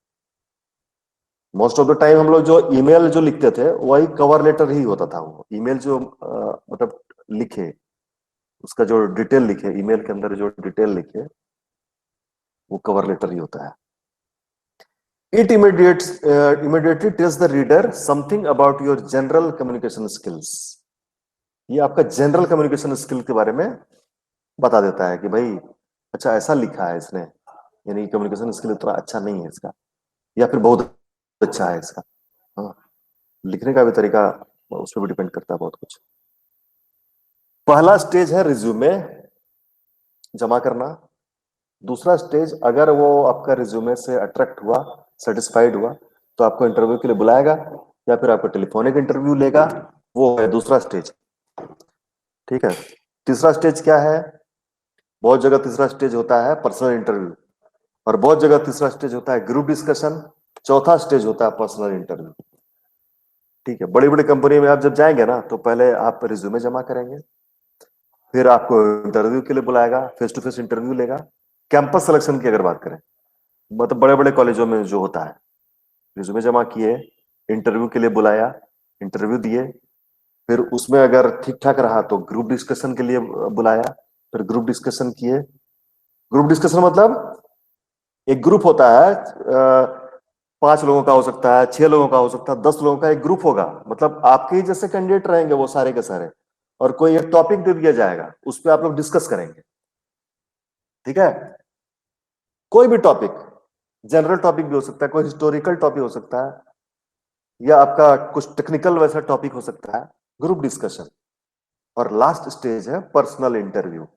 Most of the time हम लोग जो ईमेल जो लिखते थे वही कवर लेटर ही होता था। वो ईमेल जो मतलब लिखे, उसका जो डिटेल लिखे, ईमेल के अंदर जो डिटेल लिखे, वो कवर लेटर ही होता है। It immediately tells the reader something about your general communication skills. ये आपका जनरल कम्युनिकेशन स्किल के बारे में बता देता है कि भाई अच्छा ऐसा लिखा है इसने, यानी कम्युनिकेशन स्किल इतना अच्छा नहीं है इसका, या फिर बहुत अच्छा है इसका। हाँ, लिखने का भी तरीका उस पर भी डिपेंड करता है बहुत कुछ। पहला स्टेज है रिज्यूमे जमा करना। दूसरा स्टेज, अगर वो आपका रिज्यूमे से अट्रैक्ट हुआ, सेटिस्फाइड हुआ, तो आपको इंटरव्यू के लिए बुलाएगा या फिर आपको टेलीफोनिक इंटरव्यू लेगा। वो है दूसरा स्टेज। ठीक है। तीसरा स्टेज क्या है? बहुत जगह तीसरा स्टेज होता है पर्सनल इंटरव्यू, और बहुत जगह तीसरा स्टेज होता है ग्रुप डिस्कशन। चौथा स्टेज होता है पर्सनल इंटरव्यू। ठीक है। बड़ी बड़ी कंपनी में आप जब जाएंगे ना, तो पहले आप रिज्यूमे जमा करेंगे, फिर आपको इंटरव्यू के लिए बुलाएगा, फेस टू फेस इंटरव्यू लेगा। कैंपस सिलेक्शन की अगर बात करें, मतलब बड़े बड़े कॉलेजों में जो होता है, रिज्यूमे जमा किए, इंटरव्यू के लिए बुलाया, इंटरव्यू दिए, फिर उसमें अगर ठीक ठाक रहा तो ग्रुप डिस्कशन के लिए बुलाया, फिर ग्रुप डिस्कशन किए। ग्रुप डिस्कशन मतलब एक ग्रुप होता है, 5 लोगों का हो सकता है, 6 लोगों का हो सकता है, 10 लोगों का एक ग्रुप होगा। मतलब आपके ही जैसे कैंडिडेट रहेंगे वो सारे के सारे, और कोई एक टॉपिक दे दिया जाएगा, उस पर आप लोग डिस्कस करेंगे। ठीक है। कोई भी टॉपिक, जनरल टॉपिक भी हो सकता है, कोई हिस्टोरिकल टॉपिक हो सकता है, या आपका कुछ टेक्निकल वैसा टॉपिक हो सकता है। Group discussion. और लास्ट स्टेज है पर्सनल इंटरव्यू।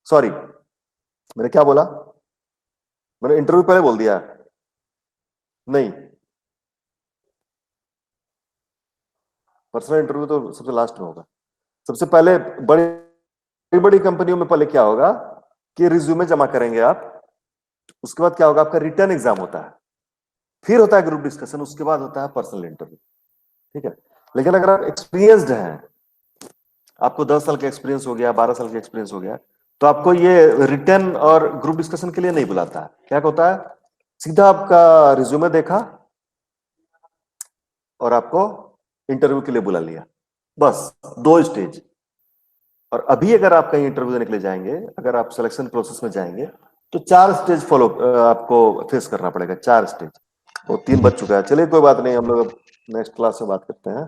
सॉरी, मैंने क्या बोला? मैंने इंटरव्यू पहले बोल दिया? नहीं, पर्सनल इंटरव्यू तो सबसे लास्ट में होगा। सबसे पहले बड़ी बड़ी कंपनियों में पहले क्या होगा कि रिज्यूमे जमा करेंगे आप, उसके बाद क्या होगा, आपका रिटर्न एग्जाम होता है, फिर होता है ग्रुप डिस्कशन, उसके बाद होता है पर्सनल इंटरव्यू। ठीक है। लेकिन अगर आप एक्सपीरियंस्ड हैं, आपको 10 साल का एक्सपीरियंस हो गया, 12 साल का एक्सपीरियंस हो गया, तो आपको ये रिटर्न और ग्रुप डिस्कशन के लिए नहीं बुलाता है। क्या होता है, सीधा आपका रिज्यूमे देखा और आपको इंटरव्यू के लिए बुला लिया। बस 2 स्टेज। और अभी अगर आप कहीं इंटरव्यू देने के लिए जाएंगे, अगर आप सिलेक्शन प्रोसेस में जाएंगे, तो 4 स्टेज फॉलो आपको फेस करना पड़ेगा। 4 स्टेज। वो 3 बच चुका है। चलिए कोई बात नहीं, हम लोग नेक्स्ट क्लास में बात करते हैं।